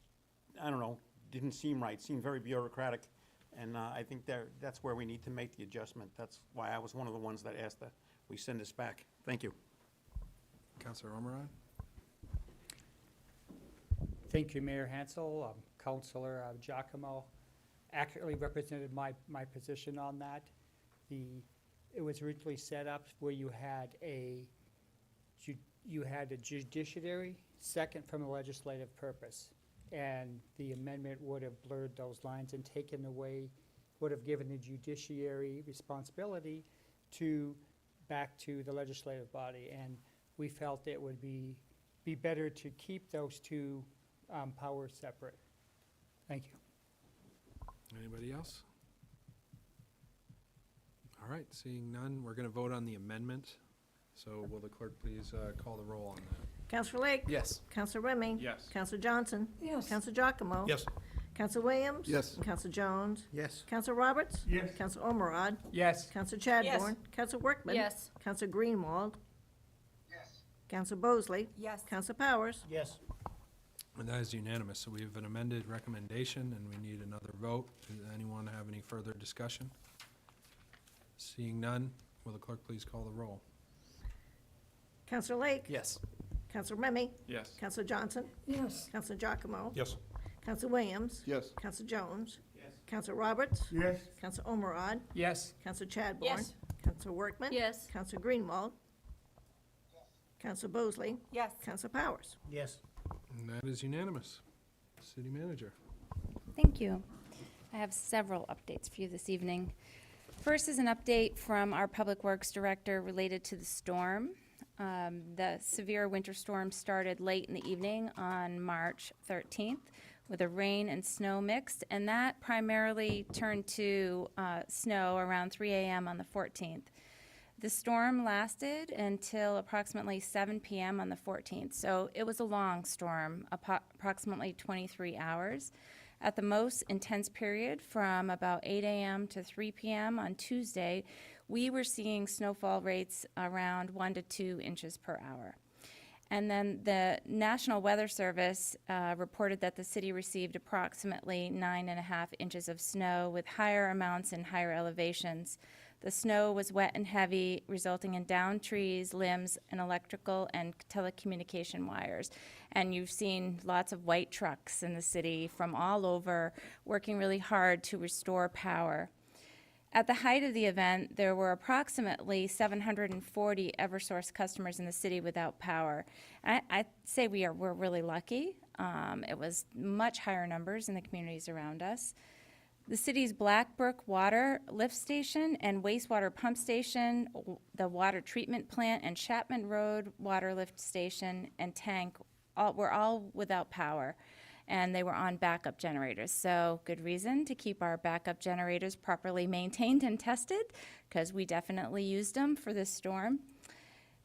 I don't know, didn't seem right, seemed very bureaucratic. And I think that's where we need to make the adjustment. That's why I was one of the ones that asked that we send this back. Thank you. Councilor Omerion? Thank you, Mayor Hansel. Councilor Giacomo accurately represented my position on that. It was originally set up where you had a judiciary second from a legislative purpose. And the amendment would have blurred those lines and taken away, would have given the judiciary responsibility back to the legislative body. And we felt it would be better to keep those two powers separate. Thank you. Anybody else? All right, seeing none, we're going to vote on the amendment. So will the clerk please call the roll on that? Counselor Lake? Yes. Counselor Remy? Yes. Counselor Johnson? Yes. Counselor Giacomo? Yes. Counselor Williams? Yes. Counselor Jones? Yes. Counselor Roberts? Yes. Counselor Ormerod? Yes. Counselor Chadbourne? Counselor Workman? Yes. Counselor Greenwald? Yes. Counselor Bosley? Yes. Counselor Powers? Yes. And that is unanimous. So we have an amended recommendation, and we need another vote. Does anyone have any further discussion? Seeing none, will the clerk please call the roll? Counselor Lake? Yes. Counselor Remy? Yes. Counselor Johnson? Yes. Counselor Giacomo? Yes. Counselor Williams? Yes. Counselor Jones? Yes. Counselor Roberts? Yes. Counselor Ormerod? Yes. Counselor Chadbourne? Yes. Counselor Workman? Yes. Counselor Greenwald? Counselor Bosley? Yes. Counselor Powers? Yes. And that is unanimous. City manager. Thank you. I have several updates for you this evening. First is an update from our Public Works Director related to the storm. The severe winter storm started late in the evening on March 13th with a rain and snow mix, and that primarily turned to snow around 3 a.m. on the 14th. The storm lasted until approximately 7 p.m. on the 14th, so it was a long storm, approximately 23 hours. At the most intense period, from about 8 a.m. to 3 p.m. on Tuesday, we were seeing snowfall rates around 1 to 2 inches per hour. And then the National Weather Service reported that the city received approximately 9.5 inches of snow with higher amounts in higher elevations. The snow was wet and heavy, resulting in downed trees, limbs, and electrical and telecommunication wires. And you've seen lots of white trucks in the city from all over working really hard to restore power. At the height of the event, there were approximately 740 Eversource customers in the city without power. I'd say we're really lucky. It was much higher numbers in the communities around us. The city's Blackbrook Water Lift Station and Wastewater Pump Station, the Water Treatment Plant, and Chapman Road Water Lift Station and Tank were all without power, and they were on backup generators. So good reason to keep our backup generators properly maintained and tested, because we definitely used them for this storm.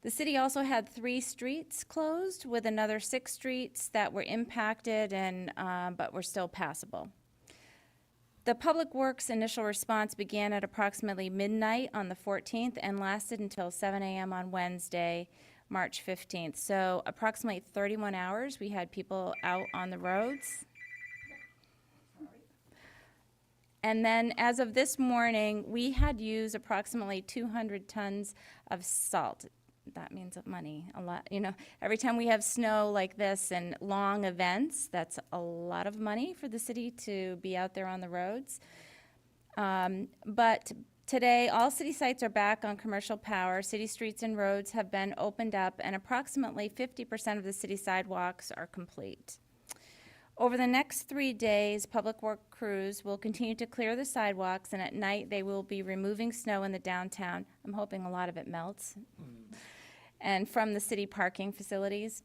The city also had 3 streets closed, with another 6 streets that were impacted and but were still passable. The Public Works initial response began at approximately midnight on the 14th and lasted until 7 a.m. on Wednesday, March 15th. So approximately 31 hours, we had people out on the roads. And then as of this morning, we had used approximately 200 tons of salt. That means money, a lot. You know, every time we have snow like this and long events, that's a lot of money for the city to be out there on the roads. But today, all city sites are back on commercial power. City streets and roads have been opened up, and approximately 50% of the city sidewalks are complete. Over the next 3 days, public work crews will continue to clear the sidewalks, and at night they will be removing snow in the downtown. I'm hoping a lot of it melts. And from the city parking facilities.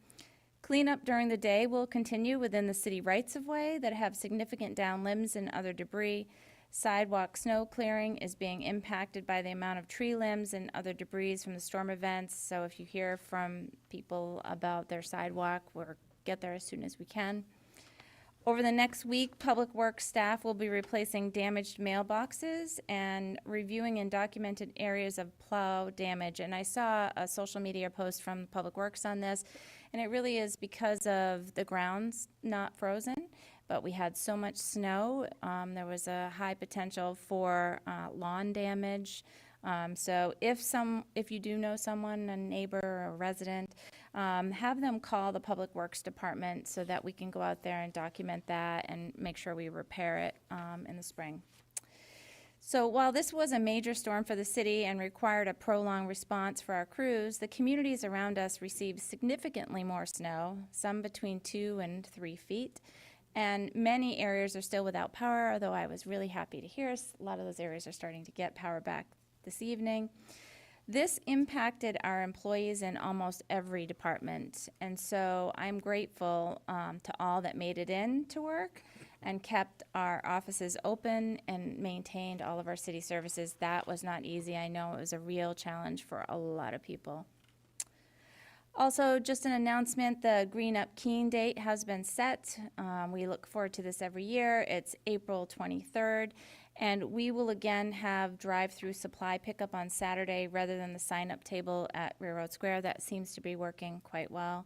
Cleanup during the day will continue within the city rights-of-way that have significant down limbs and other debris. Sidewalk snow clearing is being impacted by the amount of tree limbs and other debris from the storm events. So if you hear from people about their sidewalk, we'll get there as soon as we can. Over the next week, Public Works staff will be replacing damaged mailboxes and reviewing and documented areas of plow damage. And I saw a social media post from Public Works on this, and it really is because of the ground's not frozen, but we had so much snow. There was a high potential for lawn damage. So if you do know someone, a neighbor or a resident, have them call the Public Works Department so that we can go out there and document that and make sure we repair it in the spring. So while this was a major storm for the city and required a prolonged response for our crews, the communities around us received significantly more snow, some between 2 and 3 feet. And many areas are still without power, although I was really happy to hear a lot of those areas are starting to get power back this evening. This impacted our employees in almost every department, and so I'm grateful to all that made it in to work and kept our offices open and maintained all of our city services. That was not easy. I know it was a real challenge for a lot of people. Also, just an announcement, the Green Up Keene date has been set. We look forward to this every year. It's April 23rd. And we will again have drive-through supply pickup on Saturday rather than the sign-up table at Railroad Square. That seems to be working quite well.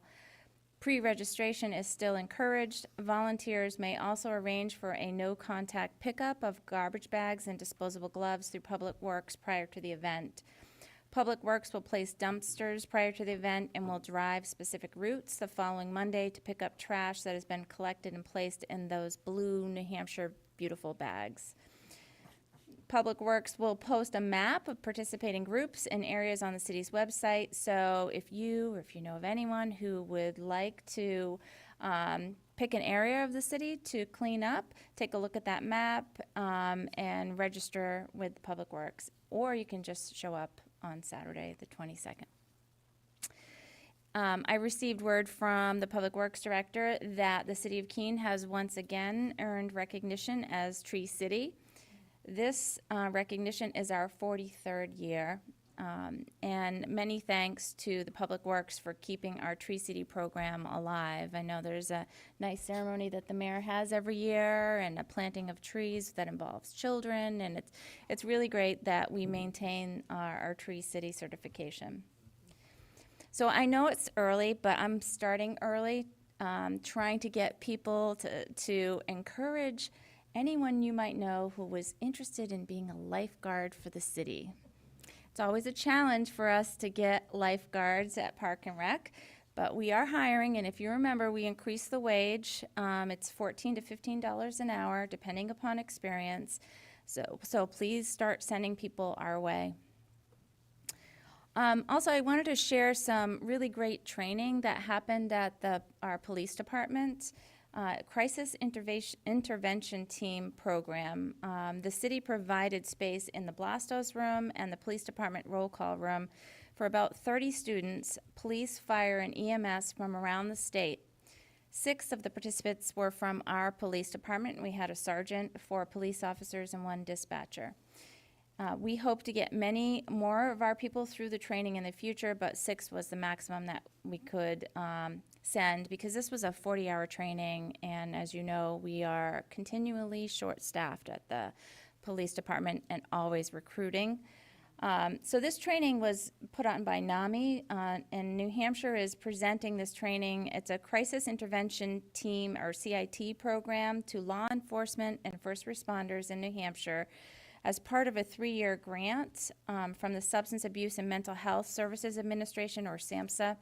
Pre-registration is still encouraged. Volunteers may also arrange for a no-contact pickup of garbage bags and disposable gloves through Public Works prior to the event. Public Works will place dumpsters prior to the event and will drive specific routes the following Monday to pick up trash that has been collected and placed in those blue New Hampshire beautiful bags. Public Works will post a map of participating groups and areas on the city's website. So if you know of anyone who would like to pick an area of the city to clean up, take a look at that map and register with Public Works. Or you can just show up on Saturday, the 22nd. I received word from the Public Works Director that the City of Keene has once again earned recognition as Tree City. This recognition is our 43rd year, and many thanks to the Public Works for keeping our Tree City program alive. I know there's a nice ceremony that the mayor has every year and a planting of trees that involves children, and it's really great that we maintain our Tree City certification. So I know it's early, but I'm starting early, trying to get people to encourage anyone you might know who was interested in being a lifeguard for the city. It's always a challenge for us to get lifeguards at Park and Rec, but we are hiring, and if you remember, we increased the wage. It's $14 to $15 an hour, depending upon experience. So please start sending people our way. Also, I wanted to share some really great training that happened at our police department. Crisis Intervention Team program. The city provided space in the Blastos room and the police department roll call room for about 30 students, police, fire, and EMS from around the state. 6 of the participants were from our police department. We had a sergeant, 4 police officers, and 1 dispatcher. We hope to get many more of our people through the training in the future, but 6 was the maximum that we could send, because this was a 40-hour training, and as you know, we are continually short-staffed at the police department and always recruiting. So this training was put on by NAMI, and New Hampshire is presenting this training. It's a Crisis Intervention Team, or CIT program, to law enforcement and first responders in New Hampshire as part of a 3-year grant from the Substance Abuse and Mental Health Services Administration, or SAMHSA.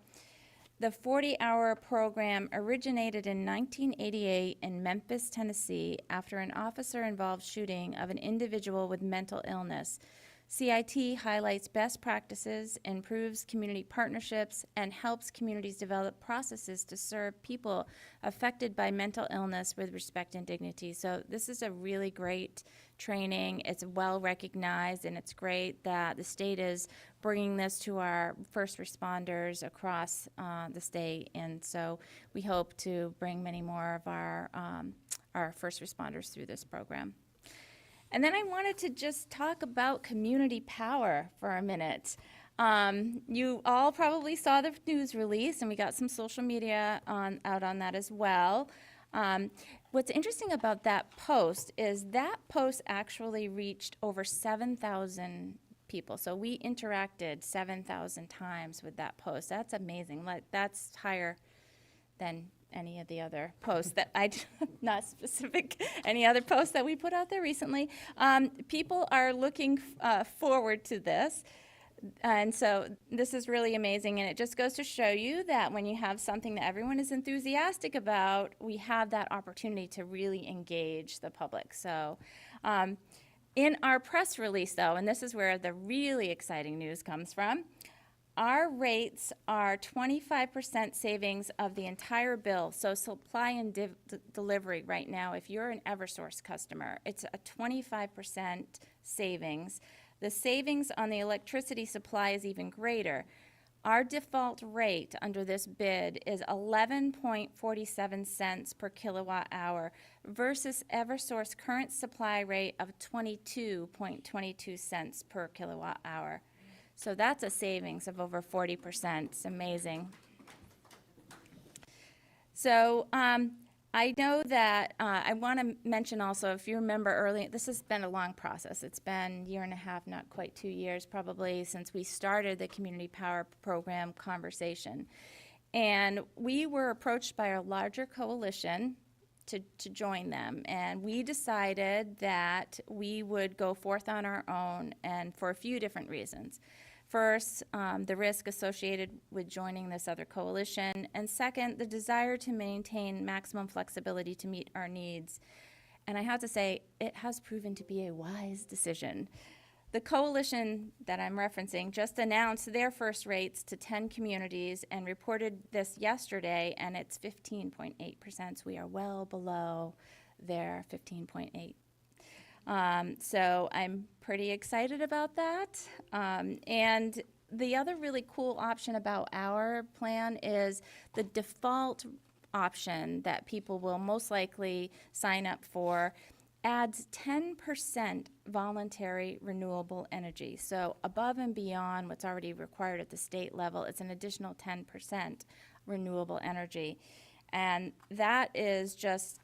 The 40-hour program originated in 1988 in Memphis, Tennessee, after an officer-involved shooting of an individual with mental illness. CIT highlights best practices, improves community partnerships, and helps communities develop processes to serve people affected by mental illness with respect and dignity. So this is a really great training. It's well recognized, and it's great that the state is bringing this to our first responders across the state. And so we hope to bring many more of our first responders through this program. And then I wanted to just talk about community power for a minute. You all probably saw the news release, and we got some social media out on that as well. What's interesting about that post is that post actually reached over 7,000 people. So we interacted 7,000 times with that post. That's amazing. That's higher than any of the other posts that not specific, any other posts that we put out there recently. People are looking forward to this. And so this is really amazing, and it just goes to show you that when you have something that everyone is enthusiastic about, we have that opportunity to really engage the public. So in our press release, though, and this is where the really exciting news comes from, our rates are 25% savings of the entire bill. So supply and delivery right now, if you're an Eversource customer, it's a 25% savings. The savings on the electricity supply is even greater. Our default rate under this bid is 11.47 cents per kilowatt hour versus Eversource current supply rate of 22.22 cents per kilowatt hour. So that's a savings of over 40%. It's amazing. So I know that I want to mention also, if you remember early, this has been a long process. It's been 1.5 years, not quite 2 years probably, since we started the Community Power Program conversation. And we were approached by a larger coalition to join them. And we decided that we would go forth on our own, and for a few different reasons. First, the risk associated with joining this other coalition, and second, the desire to maintain maximum flexibility to meet our needs. And I have to say, it has proven to be a wise decision. The coalition that I'm referencing just announced their first rates to 10 communities and reported this yesterday, and it's 15.8%. So we are well below their 15.8. So I'm pretty excited about that. And the other really cool option about our plan is the default option that people will most likely sign up for adds 10% voluntary renewable energy. So above and beyond what's already required at the state level, it's an additional 10% renewable energy. And that is just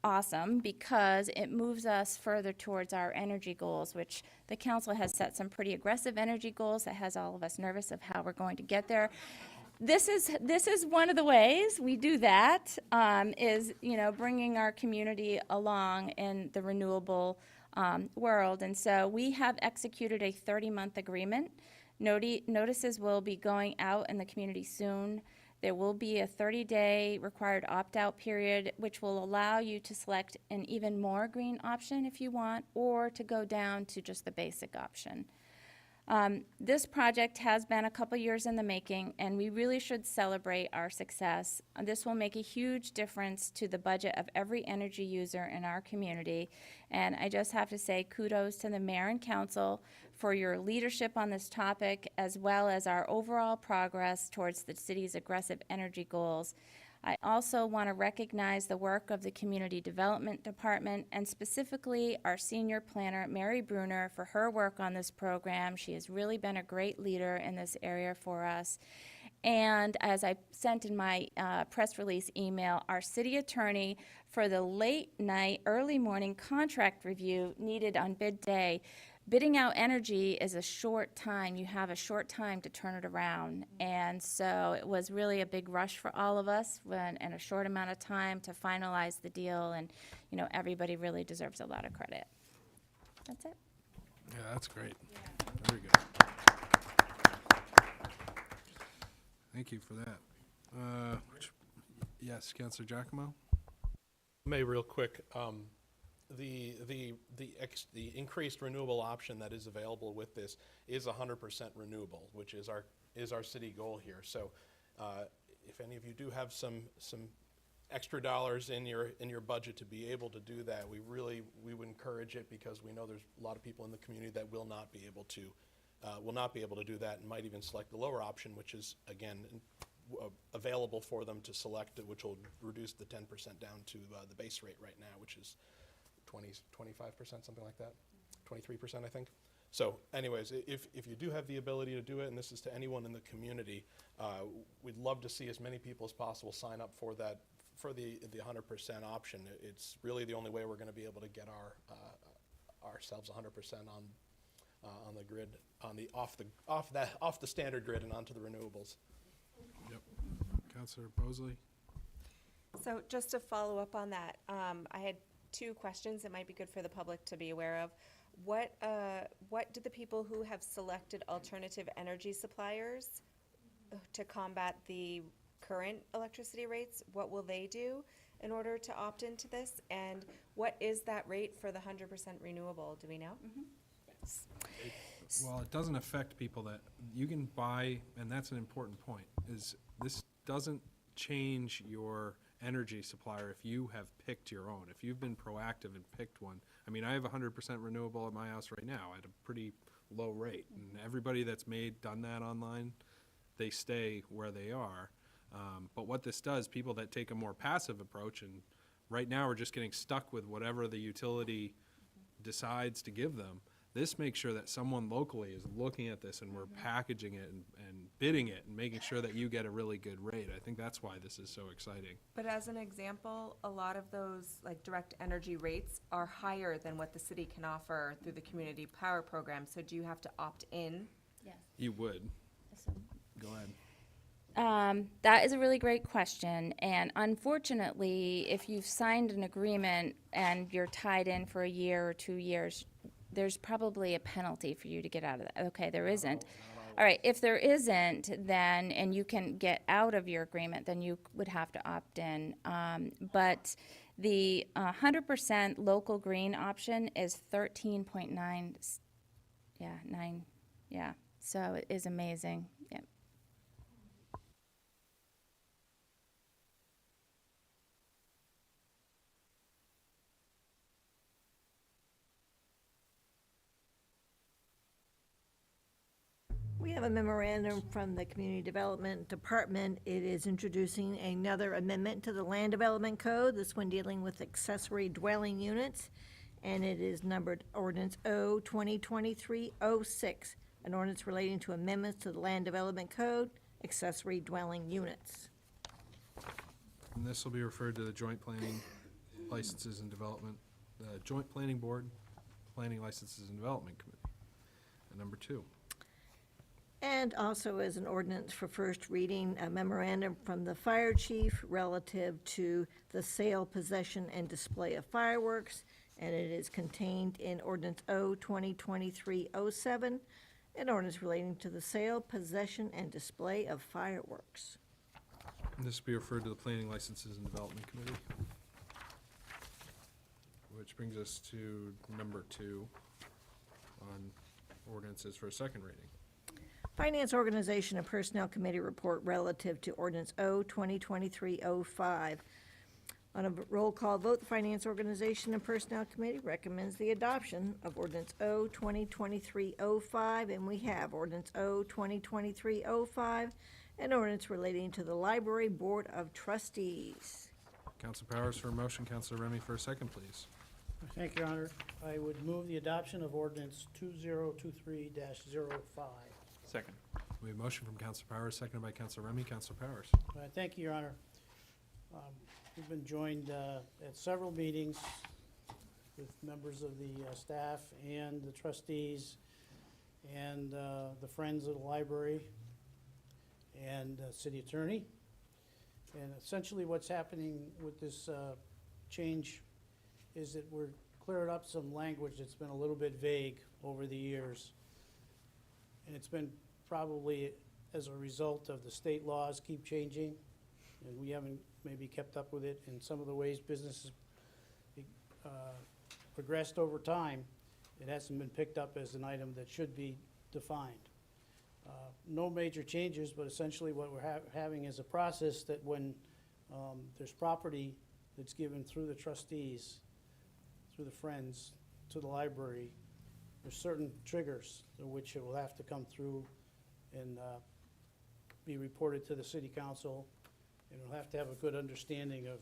awesome because it moves us further towards our energy goals, which the council has set some pretty aggressive energy goals that has all of us nervous of how we're going to get there. This is one of the ways we do that, is bringing our community along in the renewable world. And so we have executed a 30-month agreement. Notices will be going out in the community soon. There will be a 30-day required opt-out period, which will allow you to select an even more green option if you want, or to go down to just the basic option. This project has been a couple years in the making, and we really should celebrate our success. This will make a huge difference to the budget of every energy user in our community. And I just have to say kudos to the mayor and council for your leadership on this topic, as well as our overall progress towards the city's aggressive energy goals. I also want to recognize the work of the Community Development Department, and specifically our senior planner, Mary Bruner, for her work on this program. She has really been a great leader in this area for us. And as I sent in my press release email, our city attorney for the late night, early morning contract review needed on bid day. Bidding out energy is a short time. You have a short time to turn it around. And so it was really a big rush for all of us in a short amount of time to finalize the deal. And, you know, everybody really deserves a lot of credit. That's it. Yeah, that's great. Very good. Thank you for that. Yes, Councilor Giacomo? May, real quick, the increased renewable option that is available with this is 100% renewable, which is our city goal here. So, if any of you do have some extra dollars in your budget to be able to do that, we would encourage it, because we know there's a lot of people in the community that will not be able to do that, and might even select the lower option, which is again available for them to select, which will reduce the 10% down to the base rate right now, which is 25%, something like that, 23%, I think. So anyways, if you do have the ability to do it, and this is to anyone in the community, we'd love to see as many people as possible sign up for that, for the 100% option. It's really the only way we're going to be able to get ourselves 100% on the grid, off the standard grid and onto the renewables. Yep. Councilor Bosley? So just to follow up on that, I had two questions that might be good for the public to be aware of. What do the people who have selected alternative energy suppliers to combat the current electricity rates, what will they do in order to opt into this? And what is that rate for the 100% renewable? Do we know? Well, it doesn't affect people that you can buy, and that's an important point, is this doesn't change your energy supplier if you have picked your own. If you've been proactive and picked one. I mean, I have 100% renewable at my house right now at a pretty low rate. And everybody that's done that online, they stay where they are. But what this does, people that take a more passive approach, and right now we're just getting stuck with whatever the utility decides to give them. This makes sure that someone locally is looking at this, and we're packaging it and bidding it and making sure that you get a really good rate. I think that's why this is so exciting. But as an example, a lot of those like direct energy rates are higher than what the city can offer through the community power program. So do you have to opt in? Yes. You would. Go ahead. That is a really great question, and unfortunately, if you've signed an agreement and you're tied in for a year or 2 years, there's probably a penalty for you to get out of that. Okay, there isn't. All right, if there isn't, then, and you can get out of your agreement, then you would have to opt in. But the 100% local green option is 13.9, so it is amazing. Yep. We have a memorandum from the Community Development Department. It is introducing another amendment to the Land Development Code, this one dealing with accessory dwelling units, and it is numbered Ordinance O 2023-06, an ordinance relating to amendments to the Land Development Code, accessory dwelling units. And this will be referred to the Joint Planning Licenses and Development, the Joint Planning Board, Planning Licenses and Development Committee. And number 2. And also as an ordinance for first reading, a memorandum from the fire chief relative to the sale, possession, and display of fireworks, and it is contained in Ordinance O 2023-07, an ordinance relating to the sale, possession, and display of fireworks. This will be referred to the Planning Licenses and Development Committee. Which brings us to number 2 on ordinances for a second reading. Finance, Organization, and Personnel Committee report relative to ordinance O 2023-05. On a roll call vote, the Finance, Organization, and Personnel Committee recommends the adoption of ordinance O 2023-05, and we have ordinance O 2023-05, an ordinance relating to the Library Board of Trustees. Council Powers for a motion, Councilor Remy for a second, please. Thank you, Your Honor. I would move the adoption of ordinance 2023-05. Second. We have a motion from Councilor Powers, seconded by Councilor Remy. Councilor Powers. Thank you, Your Honor. We've been joined at several meetings with members of the staff and the trustees and the Friends of the Library and city attorney. And essentially what's happening with this change is that we're clearing up some language that's been a little bit vague over the years. And it's been probably as a result of the state laws keep changing, and we haven't maybe kept up with it in some of the ways business has progressed over time. It hasn't been picked up as an item that should be defined. No major changes, but essentially what we're having is a process that when there's property that's given through the trustees, through the Friends, to the library, there's certain triggers in which it will have to come through and be reported to the city council, and we'll have to have a good understanding of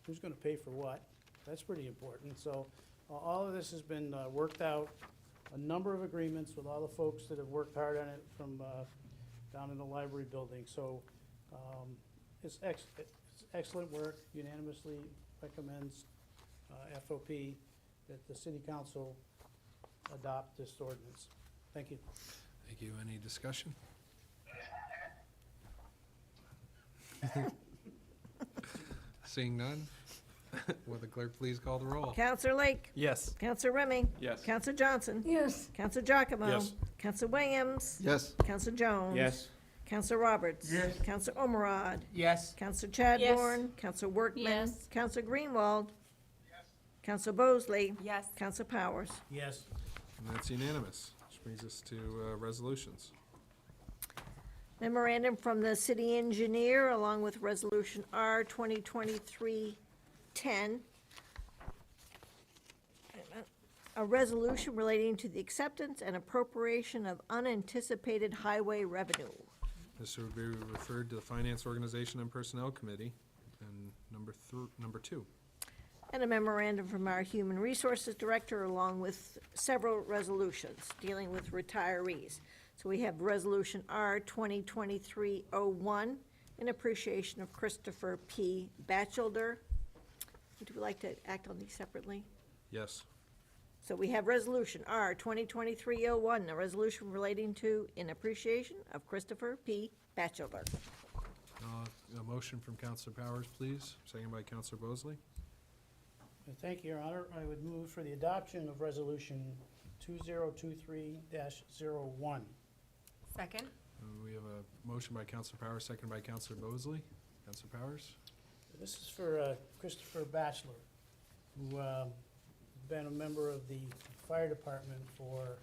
who's gonna pay for what. That's pretty important. So all of this has been worked out, a number of agreements with all the folks that have worked hard on it from down in the library building. So it's excellent work, unanimously recommends FOP that the city council adopt this ordinance. Thank you. Thank you. Any discussion? Seeing none, will the clerk please call the roll? Counselor Lake. Yes. Counselor Remy. Yes. Counselor Johnson. Yes. Counselor Giacomo. Yes. Counselor Williams. Yes. Counselor Jones. Yes. Counselor Roberts. Yes. Counselor Omorad. Yes. Counselor Chadbourne. Counselor Workman. Yes. Counselor Greenwald. Counselor Bosley. Yes. Counselor Powers. Yes. And that's unanimous, which brings us to resolutions. Memorandum from the city engineer along with Resolution R 2023-10. A resolution relating to the acceptance and appropriation of unanticipated highway revenue. This would be referred to the Finance, Organization, and Personnel Committee. And number 2. And a memorandum from our Human Resources Director along with several resolutions dealing with retirees. So we have Resolution R 2023-01 in appreciation of Christopher P. Batchelder. Would you like to act on these separately? Yes. So we have Resolution R 2023-01, a resolution relating to in appreciation of Christopher P. Batchelder. A motion from Councilor Powers, please, second by Councilor Bosley. Thank you, Your Honor. I would move for the adoption of Resolution 2023-01. Second? We have a motion by Councilor Powers, second by Councilor Bosley. Councilor Powers? This is for Christopher Batchelor, who has been a member of the fire department for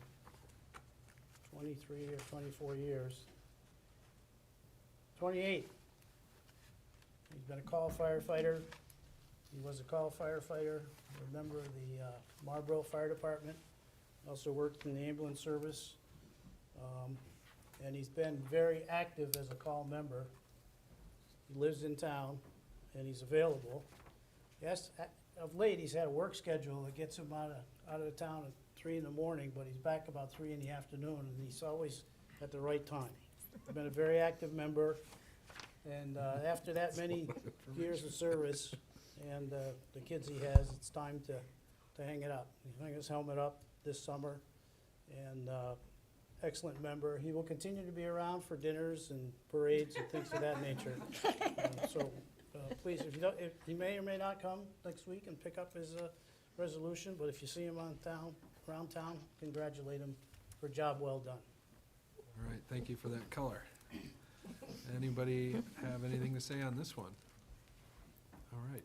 23 or 24 years. 28. He's been a call firefighter. He was a call firefighter, a member of the Marlboro Fire Department, also worked in the ambulance service. And he's been very active as a call member. He lives in town, and he's available. Yes, of late, he's had a work schedule that gets him out of the town at 3 in the morning, but he's back about 3 in the afternoon, and he's always at the right time. He's been a very active member, and after that many years of service and the kids he has, it's time to hang it up. He hung his helmet up this summer, and excellent member. He will continue to be around for dinners and parades and things of that nature. So please, if he may or may not come next week and pick up his resolution, but if you see him around town, congratulate him for a job well done. All right, thank you for that color. Anybody have anything to say on this one? All right.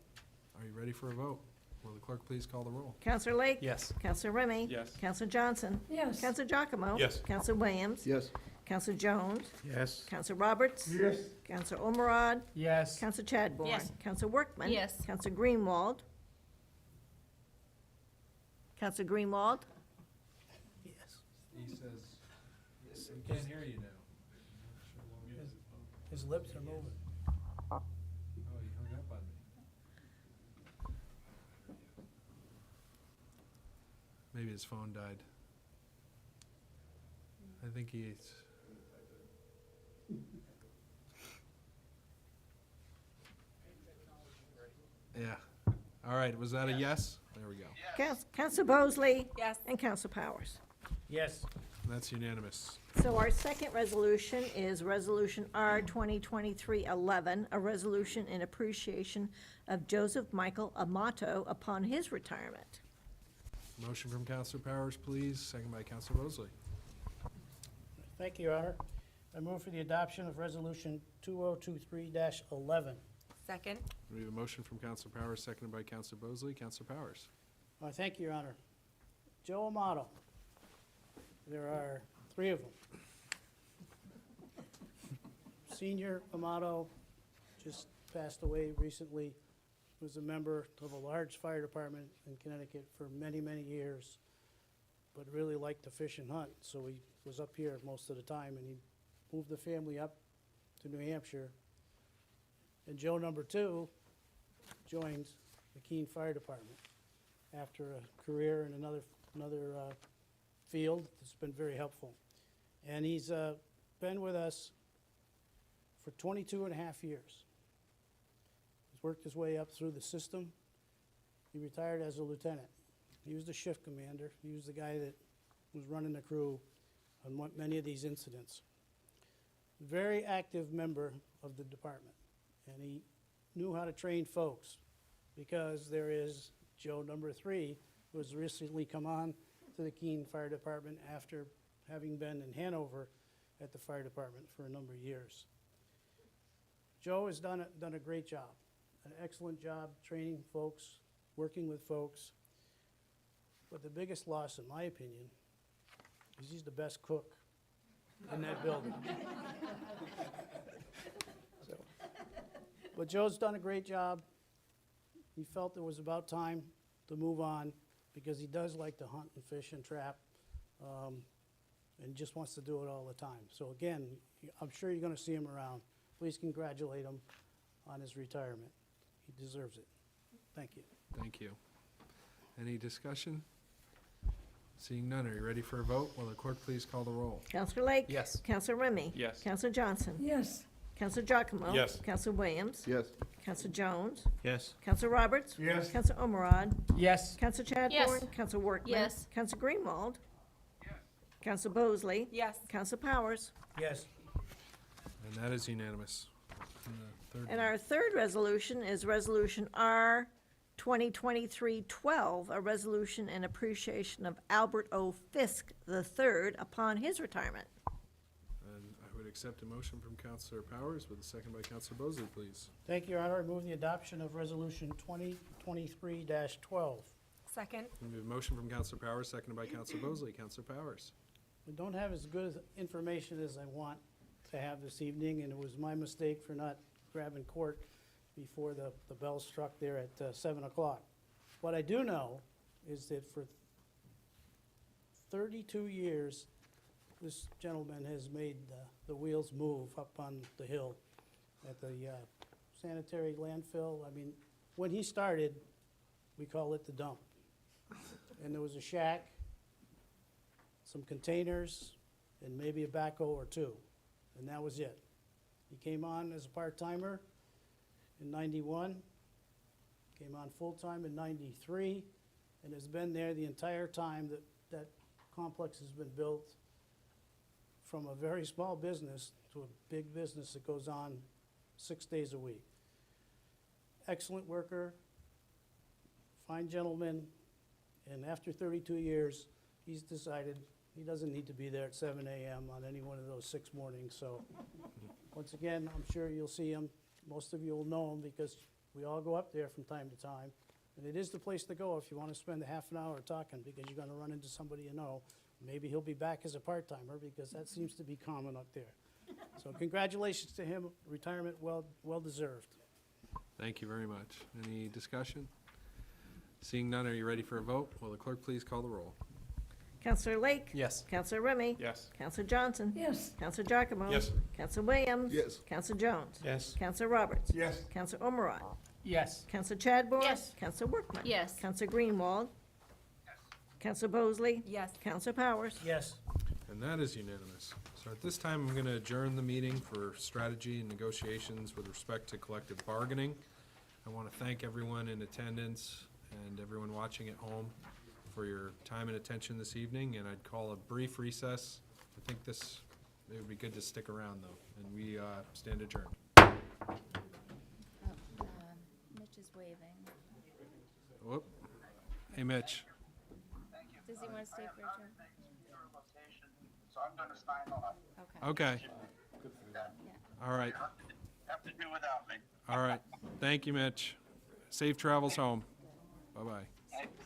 Are you ready for a vote? Will the clerk please call the roll? Counselor Lake? Yes. Counselor Remy? Yes. Counselor Johnson? Yes. Counselor Giacomo? Yes. Counselor Williams? Yes. Counselor Jones? Yes. Counselor Roberts? Yes. Counselor Omeriad? Yes. Counselor Chadbourne? Yes. Counselor Workman? Yes. Counselor Greenwald? Counselor Greenwald? Yes. He says, we can't hear you now. His lips are moving. Oh, he hung up on me. Maybe his phone died. I think he's. Yeah. All right, was that a yes? There we go. Counselor Bosley? Yes. And Counselor Powers? Yes. That's unanimous. So our second resolution is Resolution R 2023-11, a resolution in appreciation of Joseph Michael Amato upon his retirement. Motion from Counselor Powers, please, second by Counselor Mosley. Thank you, Your Honor. I move for the adoption of Resolution 2023-11. Second? We have a motion from Counselor Powers, seconded by Counselor Mosley. Counselor Powers. Thank you, Your Honor. Joe Amato. There are 3 of them. Senior Amato just passed away recently, was a member of a large fire department in Connecticut for many, many years, but really liked to fish and hunt, so he was up here most of the time, and he moved the family up to New Hampshire. And Joe number 2 joined the Keene Fire Department after a career in another field that's been very helpful. And he's been with us for 22 and a half years. He's worked his way up through the system. He retired as a lieutenant. He was the shift commander. He was the guy that was running the crew on many of these incidents. Very active member of the department. And he knew how to train folks, because there is Joe number 3, who has recently come on to the Keene Fire Department after having been in Hanover at the fire department for a number of years. Joe has done a great job, an excellent job training folks, working with folks. But the biggest loss, in my opinion, is he's the best cook in that building. So, but Joe's done a great job. He felt it was about time to move on, because he does like to hunt and fish and trap, and just wants to do it all the time. So again, I'm sure you're gonna see him around. Please congratulate him on his retirement. He deserves it. Thank you. Thank you. Any discussion? Seeing none, are you ready for a vote? Will the clerk please call the roll? Counselor Lake? Yes. Counselor Remy? Yes. Counselor Johnson? Yes. Counselor Giacomo? Yes. Counselor Williams? Yes. Counselor Jones? Yes. Counselor Roberts? Yes. Counselor Omeriad? Yes. Counselor Chadbourne? Yes. Counselor Workman? Yes. Counselor Greenwald? Counselor Bosley? Yes. Counselor Powers? Yes. And that is unanimous. And the third And one. our third resolution is Resolution R 2023-12, a resolution in appreciation of Albert O. Fisk III upon his retirement. And I would accept a motion from Counselor Powers with a second by Counselor Mosley, please. Thank you, Your Honor. I move the adoption of Resolution 2023-12. Second? We have a motion from Counselor Powers, seconded by Counselor Mosley. Counselor Powers. We don't have as good information as I want to have this evening, and it was my mistake for not grabbing court before the bell struck there at 7 o'clock. What I do know is that for 32 years, this gentleman has made the wheels move up on the hill at the sanitary landfill. I mean, when he started, we call it the dump. And there was a shack, some containers, and maybe a backhoe or 2, and that was it. He came on as a part-timer in 91, came on full-time in 93, and has been there the entire time that complex has been built, from a very small business to a big business that goes on 6 days a week. Excellent worker, fine gentleman, and after 32 years, he's decided He doesn't need to be there at 7 a.m. on any one of those 6 mornings, so once again, I'm sure you'll see him. Most of you will know him because we all go up there from time to time. And it is the place to go if you want to spend a half an hour talking, because you're going to run into somebody you know. Maybe he'll be back as a part-timer, because that seems to be common up there. So congratulations to him, retirement well-deserved. Thank you very much. Any discussion? Seeing none, are you ready for a vote? Will the clerk please call the roll? Counselor Lake? Yes. Counselor Remy? Yes. Counselor Johnson? Yes. Counselor Giacomo? Yes. Counselor Williams? Yes. Counselor Jones? Yes. Counselor Roberts? Yes. Counselor Omerodd? Yes. Counselor Chadbourne? Yes. Counselor Workman? Yes. Counselor Greenwald? Counselor Bosley? Yes. Counselor Powers? Yes. And that is unanimous. So at this time, I'm going to adjourn the meeting for strategy and negotiations with respect to collective bargaining. I want to thank everyone in attendance and everyone watching at home for your time and attention this evening, and I'd call a brief recess. I think it would be good to stick around, though, and we stand adjourned. Mitch is waving. Whoop. Hey, Mitch. Does he want to stay for a turn? So I'm gonna sign off. Okay. Okay. All right. Have to do without me. All right. Thank you, Mitch. Safe travels home. Bye-bye. Thank you.